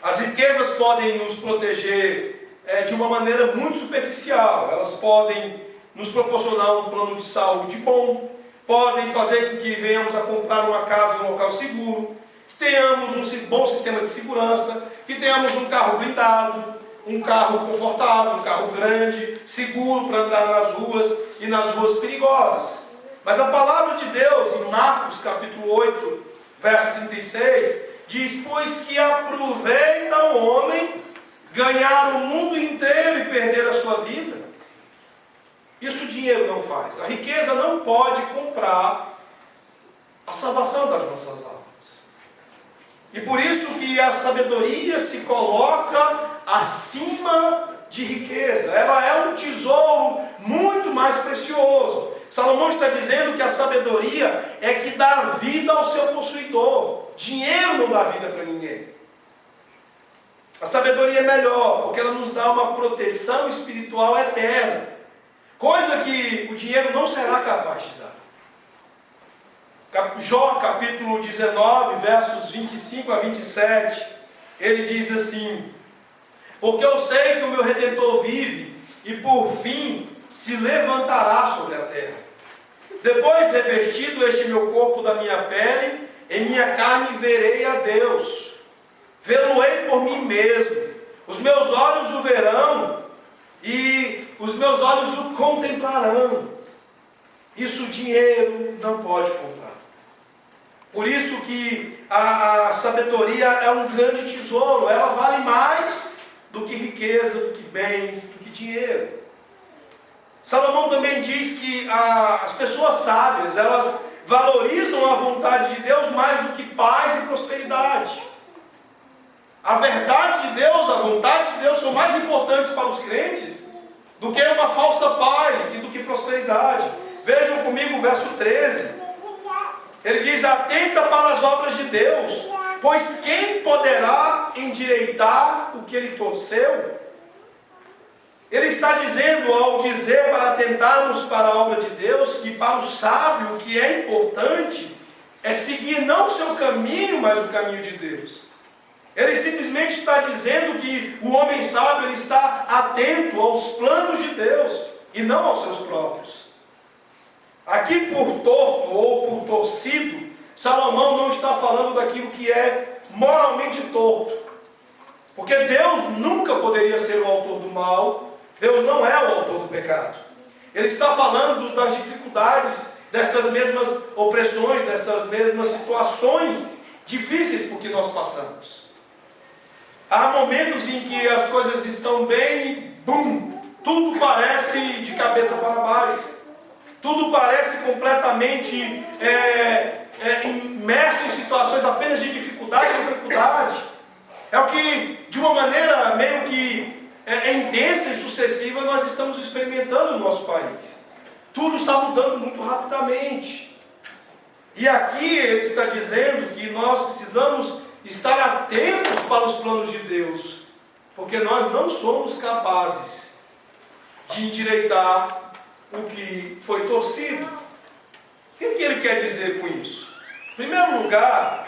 As riquezas podem nos proteger de uma maneira muito superficial. Elas podem nos proporcionar um plano de saúde bom, podem fazer com que venhamos a comprar uma casa em um local seguro, tenhamos um bom sistema de segurança, que tenhamos um carro blindado, um carro confortável, um carro grande, seguro para andar nas ruas e nas ruas perigosas. Mas a palavra de Deus, em Marcos capítulo 8, verso 36, diz: pois que aproveita o homem ganhar o mundo inteiro e perder a sua vida. Isso o dinheiro não faz. A riqueza não pode comprar a salvação das nossas almas. E por isso que a sabedoria se coloca acima de riqueza. Ela é um tesouro muito mais precioso. Salomão está dizendo que a sabedoria é que dá vida ao seu possuidor. Dinheiro não dá vida para ninguém. A sabedoria é melhor, porque ela nos dá uma proteção espiritual eterna, coisa que o dinheiro não será capaz de dar. Jó capítulo 19, versos 25 a 27, ele diz assim: porque eu sei que o meu Redentor vive, e por fim se levantará sobre a terra. Depois, revestido este meu corpo da minha pele, em minha carne verei a Deus. Vê-lo-ei por mim mesmo. Os meus olhos o verão, e os meus olhos o contemplarão. Isso o dinheiro não pode comprar. Por isso que a sabedoria é um grande tesouro. Ela vale mais do que riqueza, do que bens, do que dinheiro. Salomão também diz que as pessoas sábias, elas valorizam a vontade de Deus mais do que paz e prosperidade. A verdade de Deus, a vontade de Deus são mais importantes para os crentes do que uma falsa paz e do que prosperidade. Vejam comigo o verso 13. Ele diz: atenta para as obras de Deus, pois quem poderá endireitar o que ele torceu? Ele está dizendo, ao dizer para atentarmos para a obra de Deus, que para o sábio o que é importante é seguir não o seu caminho, mas o caminho de Deus. Ele simplesmente está dizendo que o homem sábio ele está atento aos planos de Deus e não aos seus próprios. Aqui por torto ou por torcido, Salomão não está falando daquilo que é moralmente torto. Porque Deus nunca poderia ser o autor do mal. Deus não é o autor do pecado. Ele está falando das dificuldades, destas mesmas opressões, destas mesmas situações difíceis por que nós passamos. Há momentos em que as coisas estão bem e bum, tudo parece de cabeça para baixo. Tudo parece completamente imerso em situações apenas de dificuldade e dificuldade. É o que, de uma maneira meio que intensa e sucessiva, nós estamos experimentando no nosso país. Tudo está mudando muito rapidamente. E aqui ele está dizendo que nós precisamos estar atentos para os planos de Deus, porque nós não somos capazes de endireitar o que foi torcido. O que ele quer dizer com isso? Em primeiro lugar,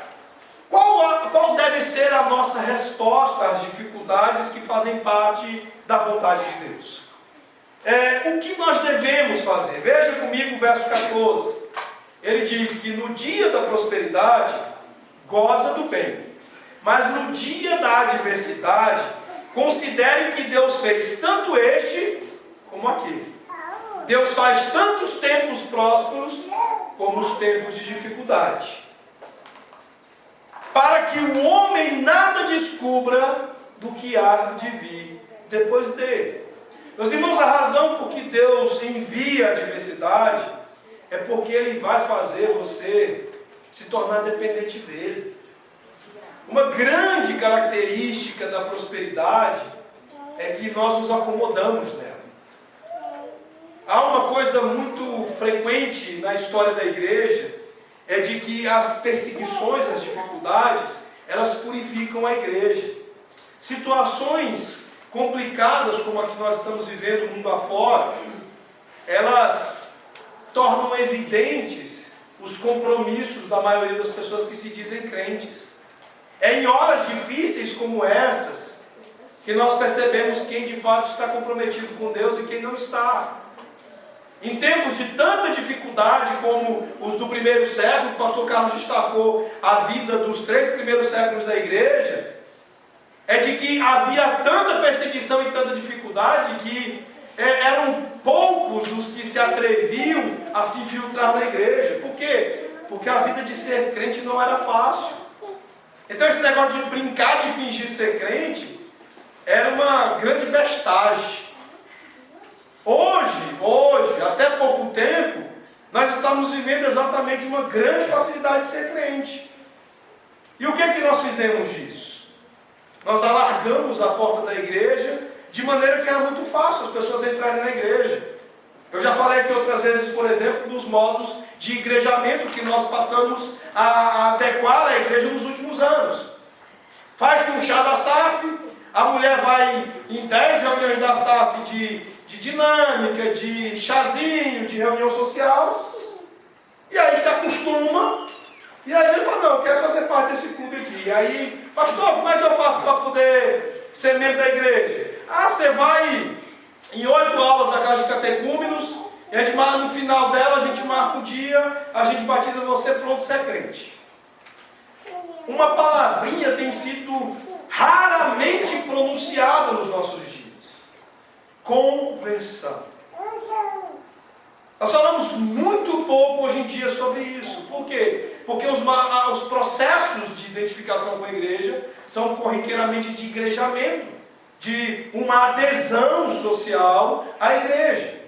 qual deve ser a nossa resposta às dificuldades que fazem parte da vontade de Deus? O que nós devemos fazer? Veja comigo o verso 14. Ele diz que no dia da prosperidade, goza do bem. Mas no dia da adversidade, considere que Deus fez tanto este como aquele. Deus faz tanto os tempos prósperos como os tempos de dificuldade, para que o homem nada descubra do que há de vir depois dele. Meus irmãos, a razão por que Deus envia a adversidade é porque Ele vai fazer você se tornar dependente dEle. Uma grande característica da prosperidade é que nós nos acomodamos nela. Há uma coisa muito frequente na história da igreja, é de que as perseguições, as dificuldades, elas purificam a igreja. Situações complicadas como a que nós estamos vivendo mundo afora, elas tornam evidentes os compromissos da maioria das pessoas que se dizem crentes. É em horas difíceis como essas que nós percebemos quem de fato está comprometido com Deus e quem não está. Em tempos de tanta dificuldade como os do primeiro século, o pastor Carlos destacou a vida dos 3 primeiros séculos da igreja, é de que havia tanta perseguição e tanta dificuldade que eram poucos os que se atreviam a se infiltrar na igreja. Por quê? Porque a vida de ser crente não era fácil. Então esse negócio de brincar de fingir ser crente era uma grande bestagem. Hoje, até pouco tempo, nós estamos vivendo exatamente uma grande facilidade de ser crente. E o que é que nós fizemos disso? Nós alargamos a porta da igreja de maneira que era muito fácil as pessoas entrarem na igreja. Eu já falei aqui outras vezes, por exemplo, dos modos de igrejamento que nós passamos a adequar à igreja nos últimos anos. Faz-se um chá da SAF, a mulher vai em 10 reuniões da SAF de dinâmica, de chazinho, de reunião social, e aí se acostuma, e aí ele fala, não, eu quero fazer parte desse clube aqui. E aí, pastor, como é que eu faço para poder ser membro da igreja? Ah, você vai em 8 aulas da casa de catecúmenos, e a gente, no final dela a gente marca o dia, a gente batiza você, pronto, você é crente. Uma palavrinha tem sido raramente pronunciada nos nossos dias. Conversão. Nós falamos muito pouco hoje em dia sobre isso. Por quê? Porque os processos de identificação com a igreja são corriqueiramente de igrejamento, de uma adesão social à igreja.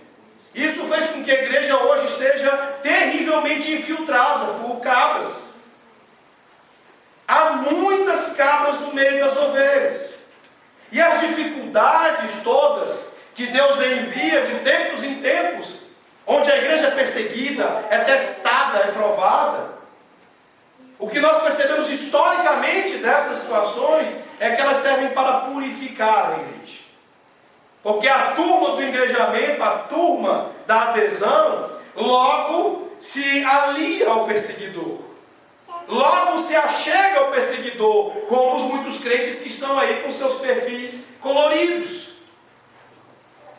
Isso fez com que a igreja hoje esteja terrivelmente infiltrada por cabras. Há muitas cabras no meio das ovelhas. E as dificuldades todas que Deus envia de tempos em tempos, onde a igreja é perseguida, é testada, é provada. O que nós percebemos historicamente dessas situações é que elas servem para purificar a igreja. Porque a turma do engrejamento, a turma da adesão, logo se alia ao perseguidor. Logo se achega ao perseguidor, como os muitos crentes que estão aí com seus perfis coloridos.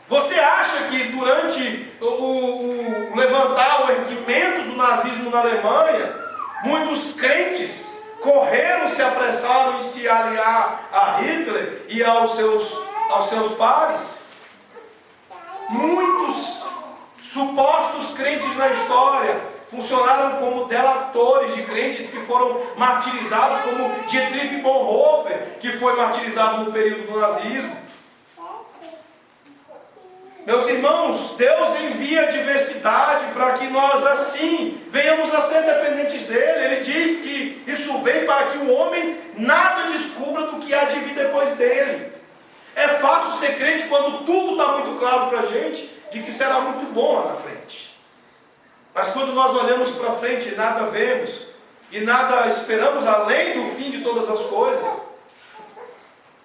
Você acha que durante o levantar, o erguimento do nazismo na Alemanha, muitos crentes correram, se apressaram em se aliar a Hitler e aos seus pares? Muitos supostos crentes na história funcionaram como delatores de crentes que foram martirizados, como Dietrich Bonhoeffer, que foi martirizado no período do nazismo. Meus irmãos, Deus envia diversidade para que nós assim venhamos a ser dependentes dele. Ele diz que isso vem para que o homem nada descubra do que há de vir depois dele. É fácil ser crente quando tudo está muito claro para a gente de que será muito bom lá na frente. Mas quando nós olhamos para frente e nada vemos, e nada esperamos além do fim de todas as coisas,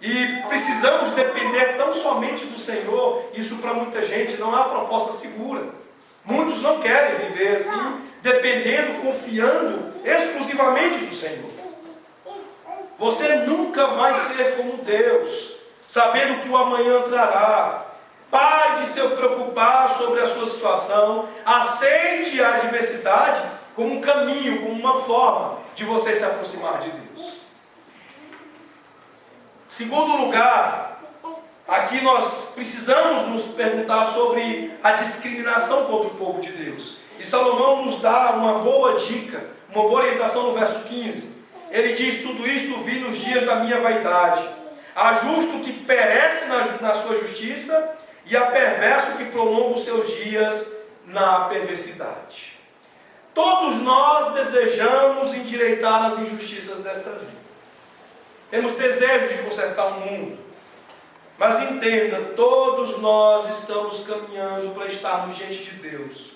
e precisamos depender tão somente do Senhor, isso para muita gente não é uma proposta segura. Muitos não querem viver assim, dependendo, confiando exclusivamente do Senhor. Você nunca vai ser como Deus, sabendo que o amanhã trará. Pare de se preocupar sobre a sua situação, aceite a adversidade como um caminho, como uma forma de você se aproximar de Deus. Segundo lugar, aqui nós precisamos nos perguntar sobre a discriminação contra o povo de Deus. E Salomão nos dá uma boa dica, uma boa orientação no verso 15. Ele diz, tudo isto vi nos dias da minha vaidade. Há justo que perece na sua justiça, e há perverso que prolonga os seus dias na perversidade. Todos nós desejamos endireitar as injustiças desta vida. Temos desejo de consertar o mundo. Mas entenda, todos nós estamos caminhando para estarmos diante de Deus.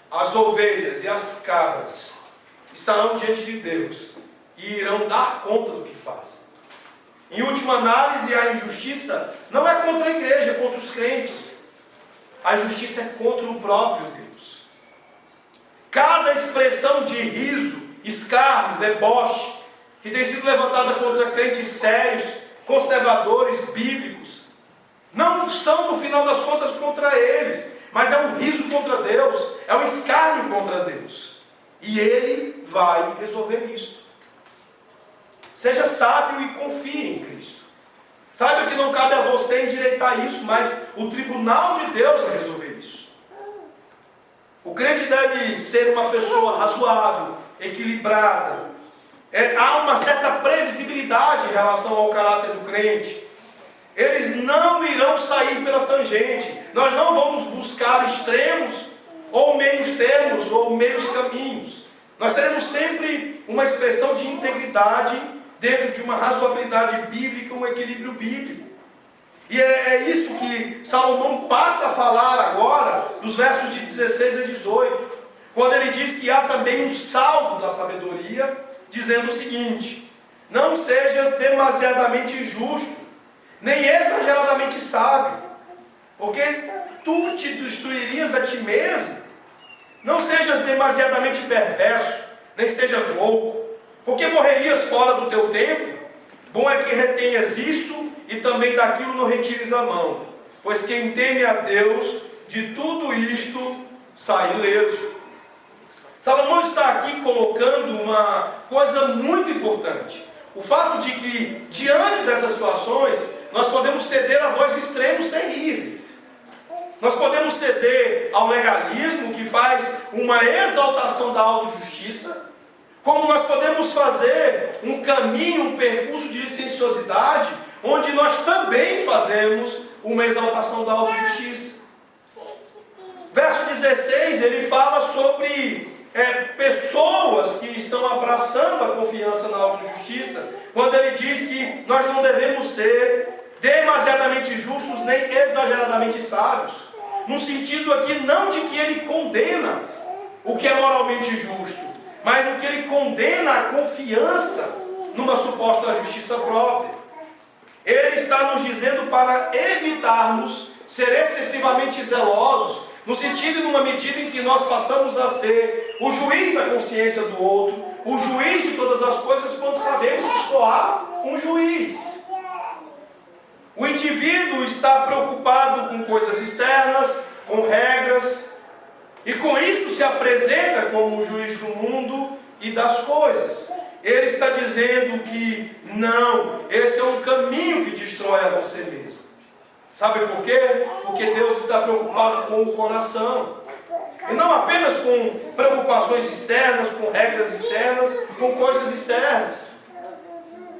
As ovelhas e as cabras estarão diante de Deus e irão dar conta do que fazem. Em última análise, a injustiça não é contra a igreja, é contra os crentes. A injustiça é contra o próprio Deus. Cada expressão de riso, escárnio, deboche, que tem sido levantada contra crentes sérios, conservadores, bíblicos, não são, no final das contas, contra eles, mas é um riso contra Deus, é um escárnio contra Deus. E Ele vai resolver isso. Seja sábio e confie em Cristo. Saiba que não cabe a você endireitar isso, mas o tribunal de Deus vai resolver isso. O crente deve ser uma pessoa razoável, equilibrada. Há uma certa previsibilidade em relação ao caráter do crente. Eles não irão sair pela tangente. Nós não vamos buscar extremos, ou meios termos, ou meios caminhos. Nós teremos sempre uma expressão de integridade dentro de uma razoabilidade bíblica, um equilíbrio bíblico. E é isso que Salomão passa a falar agora, dos versos de 16 a 18, quando ele diz que há também um saldo da sabedoria, dizendo o seguinte: não sejas demasiadamente justo, nem exageradamente sábio, porque tu te destruirias a ti mesmo. Não sejas demasiadamente perverso, nem sejas louco, porque morrerias fora do teu tempo. Bom é que retenhas isto, e também daquilo não retires a mão, pois quem teme a Deus, de tudo isto sai ileso. Salomão está aqui colocando uma coisa muito importante. O fato de que, diante dessas situações, nós podemos ceder a dois extremos terríveis. Nós podemos ceder ao legalismo, que faz uma exaltação da autojustiça, como nós podemos fazer um caminho, um percurso de licenciosidade, onde nós também fazemos uma exaltação da autojustiça. Verso 16, ele fala sobre pessoas que estão abraçando a confiança na autojustiça, quando ele diz que nós não devemos ser demasiadamente justos, nem exageradamente sábios, no sentido aqui não de que ele condena o que é moralmente justo, mas no que ele condena a confiança numa suposta justiça própria. Ele está nos dizendo para evitarmos ser excessivamente zelosos, no sentido e numa medida em que nós passamos a ser o juiz da consciência do outro, o juiz de todas as coisas, quando sabemos que só há um juiz. O indivíduo está preocupado com coisas externas, com regras, e com isso se apresenta como o juiz do mundo e das coisas. Ele está dizendo que não, esse é um caminho que destrói a você mesmo. Sabe por quê? Porque Deus está preocupado com o coração. E não apenas com preocupações externas, com regras externas, com coisas externas.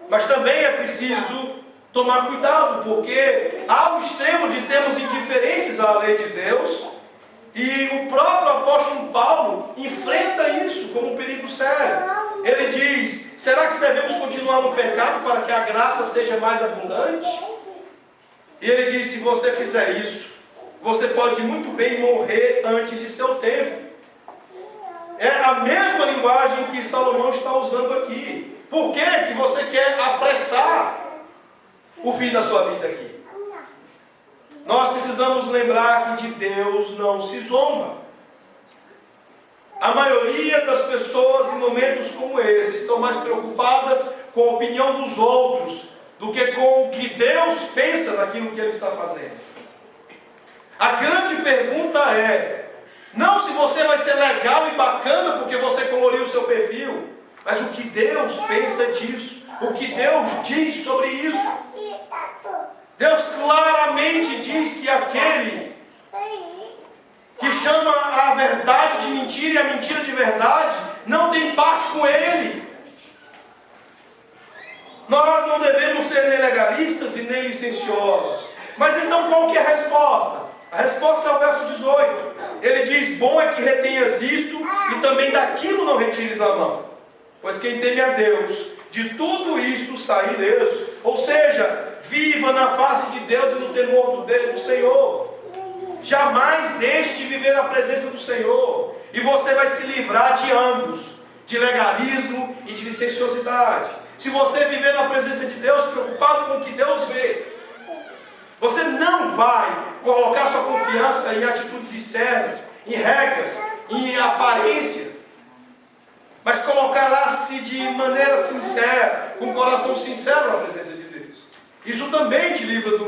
Mas também é preciso tomar cuidado, porque há o extremo de sermos indiferentes à lei de Deus, e o próprio apóstolo Paulo enfrenta isso como um perigo sério. Ele diz: será que devemos continuar no pecado para que a graça seja mais abundante? E ele diz: se você fizer isso, você pode muito bem morrer antes de seu tempo. É a mesma linguagem que Salomão está usando aqui. Por que que você quer apressar o fim da sua vida aqui? Nós precisamos lembrar que de Deus não se zomba. A maioria das pessoas em momentos como esse estão mais preocupadas com a opinião dos outros do que com o que Deus pensa daquilo que Ele está fazendo. A grande pergunta é, não se você vai ser legal e bacana porque você coloriu o seu perfil, mas o que Deus pensa disso, o que Deus diz sobre isso. Deus claramente diz que aquele que chama a verdade de mentira e a mentira de verdade não tem parte com Ele. Nós não devemos ser nem legalistas e nem licenciosos. Mas então qual que é a resposta? A resposta é o verso 18. Ele diz: bom é que retenhas isto, e também daquilo não retires a mão, pois quem teme a Deus, de tudo isto sai ileso. Ou seja, viva na face de Deus e no temor do Senhor. Jamais deixe de viver na presença do Senhor, e você vai se livrar de ambos, de legalismo e de licenciosidade. Se você viver na presença de Deus, preocupado com o que Deus vê, você não vai colocar sua confiança em atitudes externas, em regras, em aparência, mas colocará-se de maneira sincera, com o coração sincero na presença de Deus. Isso também te livra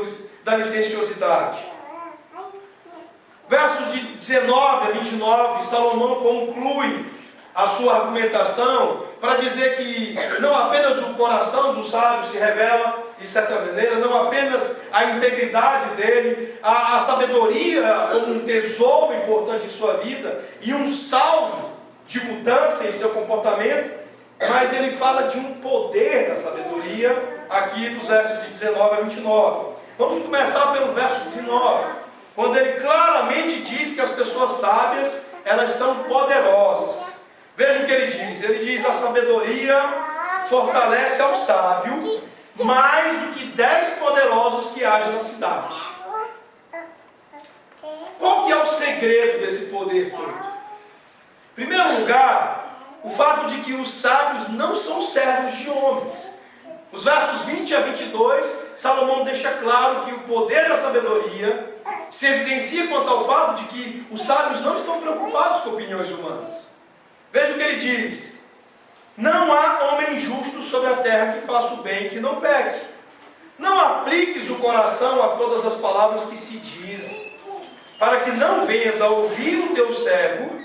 da licenciosidade. Versos versos de 19 a 29, Salomão conclui a sua argumentação para dizer que não apenas o coração do sábio se revela de certa maneira, não apenas a integridade dele, a sabedoria como um tesouro importante em sua vida e um saldo de mudança em seu comportamento, mas ele fala de um poder da sabedoria aqui dos versos de 19 a 29. Vamos começar pelo verso 19, quando ele claramente diz que as pessoas sábias, elas são poderosas. Veja o que ele diz, a sabedoria fortalece ao sábio mais do que 10 poderosos que haja na cidade. Qual que é o segredo desse poder todo? Em primeiro lugar, o fato de que os sábios não são servos de homens. Os versos 20 a 22, Salomão deixa claro que o poder da sabedoria se evidencia quanto ao fato de que os sábios não estão preocupados com opiniões humanas. Veja o que ele diz: não há homem justo sobre a terra que faça o bem e que não peque. Não apliques o coração a todas as palavras que se dizem, para que não venhas a ouvir o teu servo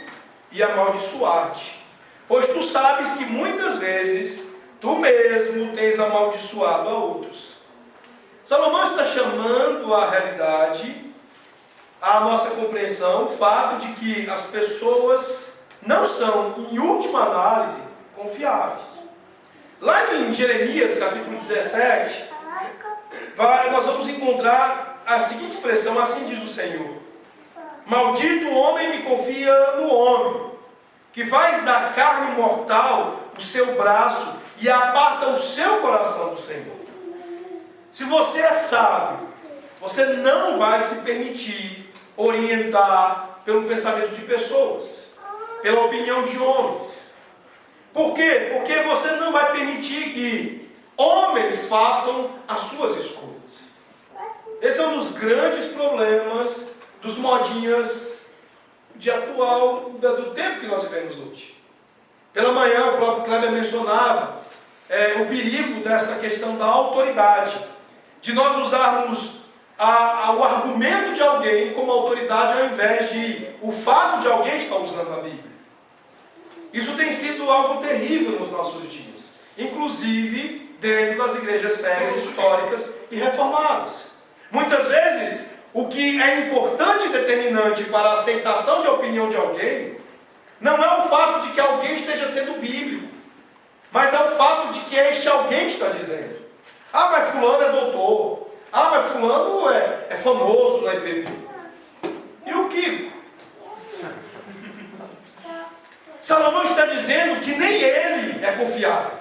e amaldiçoar-te. Pois tu sabes que muitas vezes tu mesmo tens amaldiçoado a outros. Salomão está chamando à realidade, à nossa compreensão, o fato de que as pessoas não são, em última análise, confiáveis. Lá em Jeremias, capítulo 17, nós vamos encontrar a seguinte expressão: assim diz o Senhor: maldito o homem que confia no homem, que faz da carne mortal o seu braço e aparta o seu coração do Senhor. Se você é sábio, você não vai se permitir orientar pelo pensamento de pessoas, pela opinião de homens. Por quê? Porque você não vai permitir que homens façam as suas escolhas. Esse é um dos grandes problemas dos modinhas de atual, do tempo que nós vivemos hoje. Pela manhã o próprio Kleber mencionava o perigo dessa questão da autoridade, de nós usarmos o argumento de alguém como autoridade ao invés de o fato de alguém estar usando a Bíblia. Isso tem sido algo terrível nos nossos dias, inclusive dentro das igrejas sérias, históricas e reformadas. Muitas vezes, o que é importante e determinante para a aceitação de opinião de alguém não é o fato de que alguém esteja sendo bíblico, mas é o fato de que este alguém está dizendo: ah, mas fulano é doutor, ah, mas fulano é famoso na IPB. E o Kiko? Salomão está dizendo que nem ele é confiável.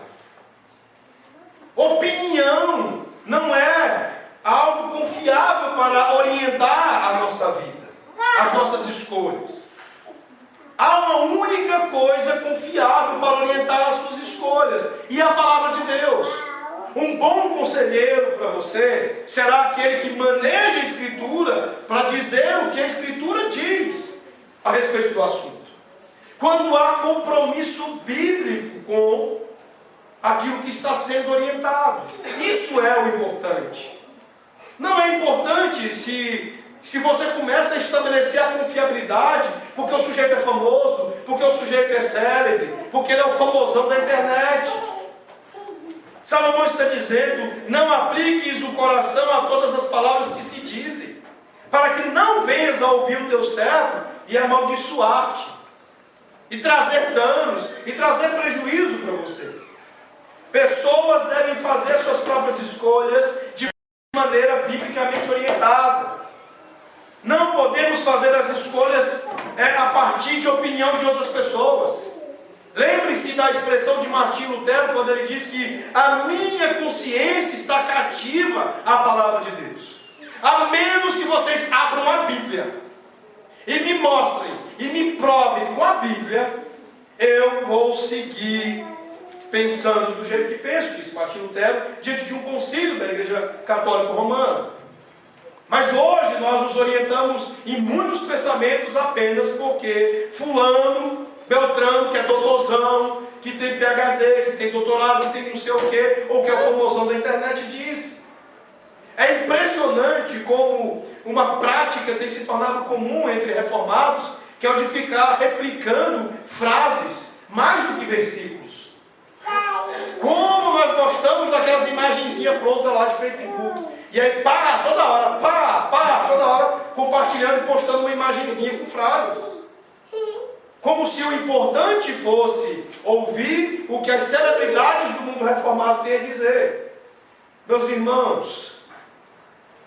Opinião não é algo confiável para orientar a nossa vida, as nossas escolhas. Há uma única coisa confiável para orientar as suas escolhas, e é a palavra de Deus. Um bom conselheiro para você será aquele que maneja a Escritura para dizer o que a Escritura diz a respeito do assunto. Quando há compromisso bíblico com aquilo que está sendo orientado. Isso é o importante. Não é importante se você começa a estabelecer a confiabilidade porque o sujeito é famoso, porque o sujeito é célebre, porque ele é o famosão da internet. Salomão está dizendo: não apliques o coração a todas as palavras que se dizem, para que não venhas a ouvir o teu servo e amaldiçoar-te, e trazer danos, e trazer prejuízo para você. Pessoas devem fazer suas próprias escolhas de maneira biblicamente orientada. Não podemos fazer as escolhas a partir de opinião de outras pessoas. Lembre-se da expressão de Martinho Lutero, quando ele diz que a minha consciência está cativa à palavra de Deus. A menos que vocês abram a Bíblia e me mostrem e me provem com a Bíblia, eu vou seguir pensando do jeito que penso, disse Martinho Lutero, diante de um concílio da Igreja Católica Romana. Mas hoje nós nos orientamos em muitos pensamentos apenas porque fulano, beltrano, que é doutorzão, que tem PhD, que tem doutorado, que tem não sei o quê, ou que é o famosão da internet, diz. É impressionante como uma prática tem se tornado comum entre reformados, que é o de ficar replicando frases mais do que versículos. Como nós gostamos daquelas imagenzinhas prontas lá de Facebook. E aí toda hora, compartilhando e postando uma imagenzinha com frase. Como se o importante fosse ouvir o que as celebridades do mundo reformado têm a dizer. Meus irmãos,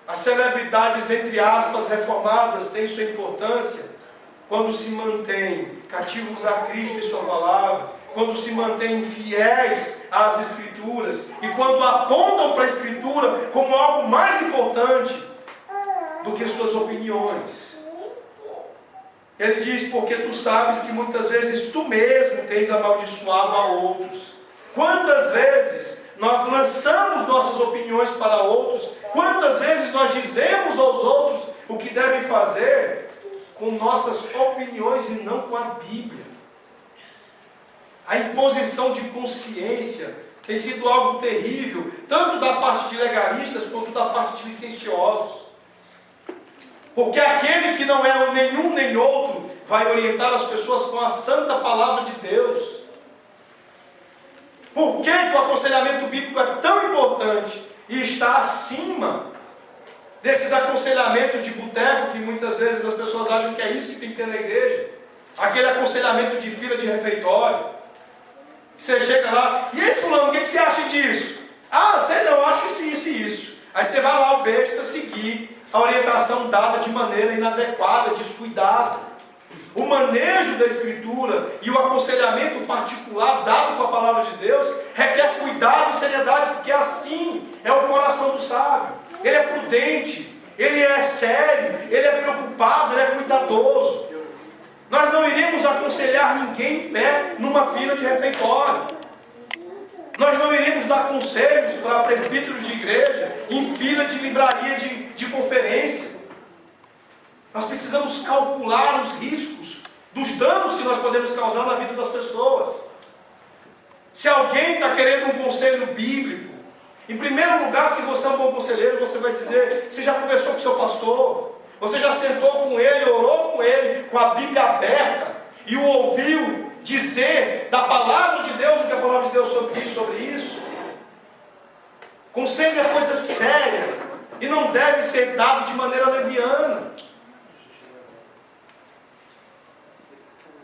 as celebridades, entre aspas, reformadas, têm sua importância quando se mantêm cativos a Cristo e sua palavra, quando se mantêm fiéis às Escrituras e quando apontam para a Escritura como algo mais importante do que suas opiniões. Ele diz, porque tu sabes que muitas vezes tu mesmo tens amaldiçoado a outros. Quantas vezes nós lançamos nossas opiniões para outros? Quantas vezes nós dizemos aos outros o que devem fazer com nossas opiniões e não com a Bíblia? A imposição de consciência tem sido algo terrível, tanto da parte de legalistas quanto da parte de licenciosos. Porque aquele que não é nenhum nem outro vai orientar as pessoas com a santa palavra de Deus. Por que o aconselhamento bíblico é tão importante e está acima desses aconselhamentos de boteco que muitas vezes as pessoas acham que é isso que tem que ter na igreja? Aquele aconselhamento de fila de refeitório. Você chega lá, e aí fulano, o que você acha disso? Ah, eu acho isso e isso. Aí você vai lá ao besta seguir a orientação dada de maneira inadequada, descuidada. O manejo da Escritura e o aconselhamento particular dado com a palavra de Deus requer cuidado e seriedade, porque assim é o coração do sábio. Ele é prudente, ele é sério, ele é preocupado, ele é cuidadoso. Nós não iríamos aconselhar ninguém em pé numa fila de refeitório. Nós não iríamos dar conselhos para presbíteros de igreja em fila de livraria de conferência. Nós precisamos calcular os riscos dos danos que nós podemos causar na vida das pessoas. Se alguém está querendo um conselho bíblico, em primeiro lugar, se você é um bom conselheiro, você vai dizer, você já conversou com o seu pastor? Você já sentou com ele, orou com ele, com a Bíblia aberta, e o ouviu dizer da palavra de Deus, o que a palavra de Deus diz sobre isso? Conselho é coisa séria, e não deve ser dado de maneira leviana.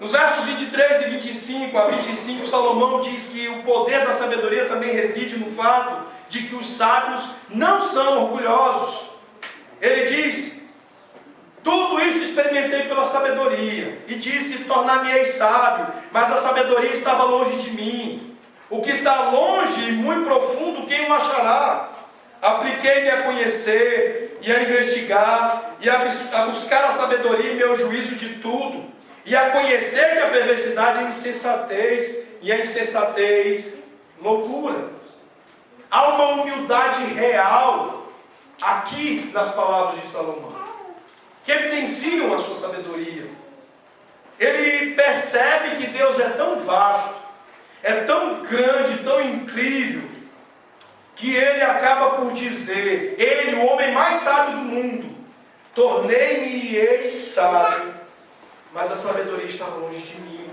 Nos versos 23 e 25 a 25, Salomão diz que o poder da sabedoria também reside no fato de que os sábios não são orgulhosos. Ele diz, tudo isto experimentei pela sabedoria, e disse, tornar-me-ei sábio, mas a sabedoria estava longe de mim. O que está longe e muito profundo, quem o achará? Apliquei-me a conhecer, e a investigar, e a buscar a sabedoria e meu juízo de tudo, e a conhecer que a perversidade é insensatez, e a insensatez loucura. Há uma humildade real aqui nas palavras de Salomão, que evidenciam a sua sabedoria. Ele percebe que Deus é tão vasto, é tão grande, tão incrível, que ele acaba por dizer, ele, o homem mais sábio do mundo, tornei-me sábio, mas a sabedoria estava longe de mim.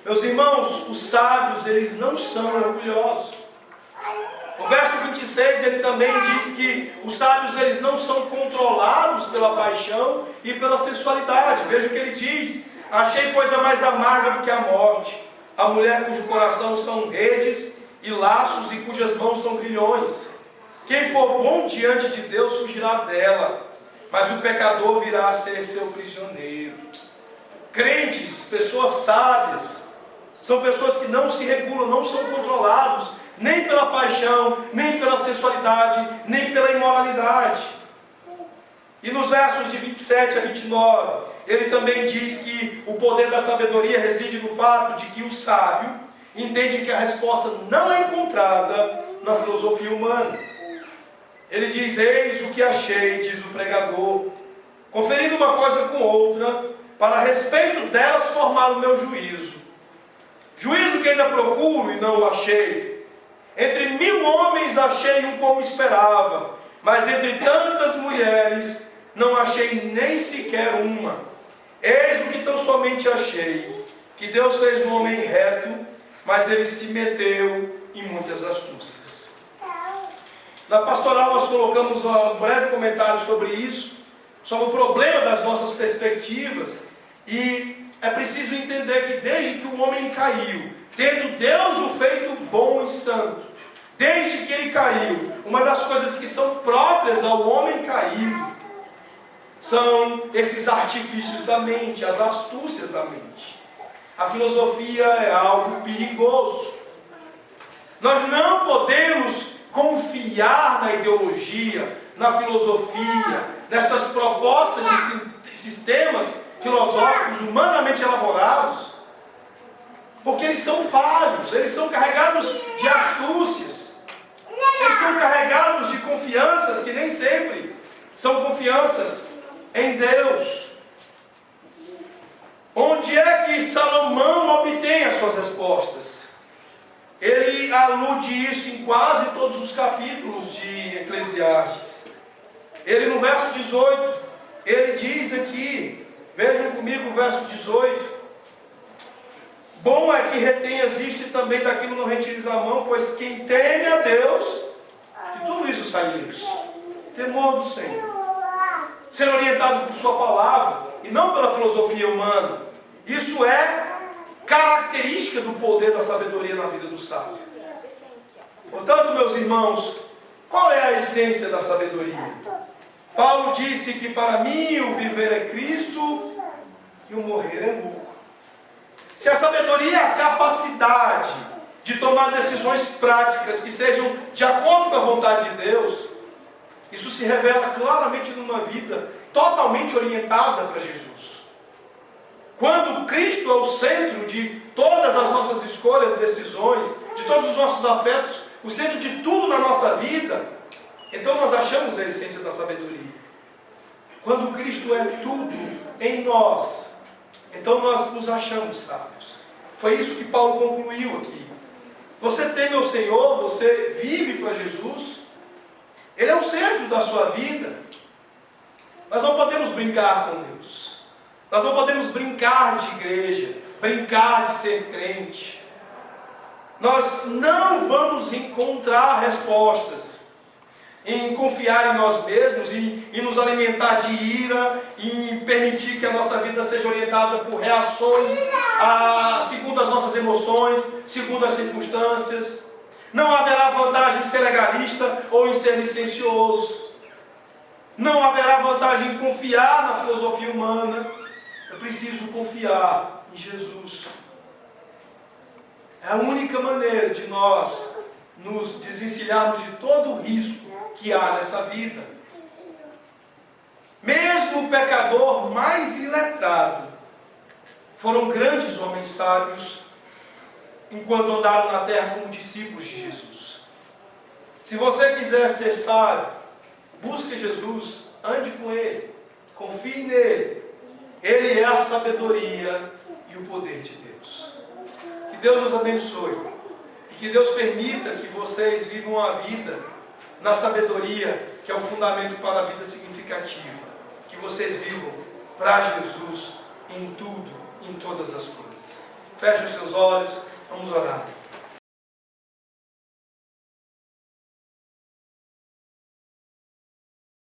Meus irmãos, os sábios, eles não são orgulhosos. No verso 26, ele também diz que os sábios, eles não são controlados pela paixão e pela sensualidade. Veja o que ele diz, achei coisa mais amarga do que a morte, a mulher cujo coração são redes e laços e cujas mãos são grilhões. Quem for bom diante de Deus fugirá dela, mas o pecador virá a ser seu prisioneiro. Crentes, pessoas sábias, são pessoas que não se regulam, não são controlados, nem pela paixão, nem pela sensualidade, nem pela imoralidade. E nos versos de 27 a 29, ele também diz que o poder da sabedoria reside no fato de que o sábio entende que a resposta não é encontrada na filosofia humana. Ele diz, eis o que achei, diz o pregador, conferindo uma coisa com outra, para a respeito delas formar o meu juízo. Juízo que ainda procuro e não o achei. Entre 1000 homens achei um como esperava, mas entre tantas mulheres não achei nem sequer uma. Eis o que tão somente achei, que Deus fez um homem reto, mas ele se meteu em muitas astúcias. Na pastoral nós colocamos um breve comentário sobre isso, sobre o problema das nossas perspectivas, e é preciso entender que desde que o homem caiu, tendo Deus o feito bom e santo, desde que ele caiu, uma das coisas que são próprias ao homem caído, são esses artifícios da mente, as astúcias da mente. A filosofia é algo perigoso. Nós não podemos confiar na ideologia, na filosofia, nestas propostas de sistemas filosóficos humanamente elaborados, porque eles são falhos, eles são carregados de astúcias, eles são carregados de confianças que nem sempre são confianças em Deus. Onde é que Salomão obtém as suas respostas? Ele alude isso em quase todos os capítulos de Eclesiastes. Ele no verso 18, ele diz aqui, vejam comigo o verso 18: bom é que retenhas isto e também daquilo não retires a mão, pois quem teme a Deus, de tudo isso sai livre. Temor do Senhor. Ser orientado por sua palavra e não pela filosofia humana. Isso é característica do poder da sabedoria na vida do sábio. Portanto, meus irmãos, qual é a essência da sabedoria? Paulo disse que para mim o viver é Cristo e o morrer é lucro. Se a sabedoria é a capacidade de tomar decisões práticas que sejam de acordo com a vontade de Deus, isso se revela claramente numa vida totalmente orientada para Jesus. Quando Cristo é o centro de todas as nossas escolhas, decisões, de todos os nossos afetos, o centro de tudo na nossa vida, então nós achamos a essência da sabedoria. Quando Cristo é tudo em nós, então nós nos achamos sábios. Foi isso que Paulo concluiu aqui. Você teme ao Senhor, você vive para Jesus, Ele é o centro da sua vida. Nós não podemos brincar com Deus. Nós não podemos brincar de igreja, brincar de ser crente. Nós não vamos encontrar respostas em confiar em nós mesmos e nos alimentar de ira e permitir que a nossa vida seja orientada por reações segundo as nossas emoções, segundo as circunstâncias. Não haverá vantagem em ser legalista ou em ser licencioso. Não haverá vantagem em confiar na filosofia humana. Eu preciso confiar em Jesus. É a única maneira de nós nos desencilharmos de todo o risco que há nessa vida. Mesmo o pecador mais iletrado, foram grandes homens sábios enquanto andaram na terra como discípulos de Jesus. Se você quiser ser sábio, busque Jesus, ande com Ele, confie nele. Ele é a sabedoria e o poder de Deus. Que Deus os abençoe e que Deus permita que vocês vivam a vida na sabedoria, que é o fundamento para a vida significativa. Que vocês vivam para Jesus em tudo, em todas as coisas. Feche os seus olhos, vamos orar.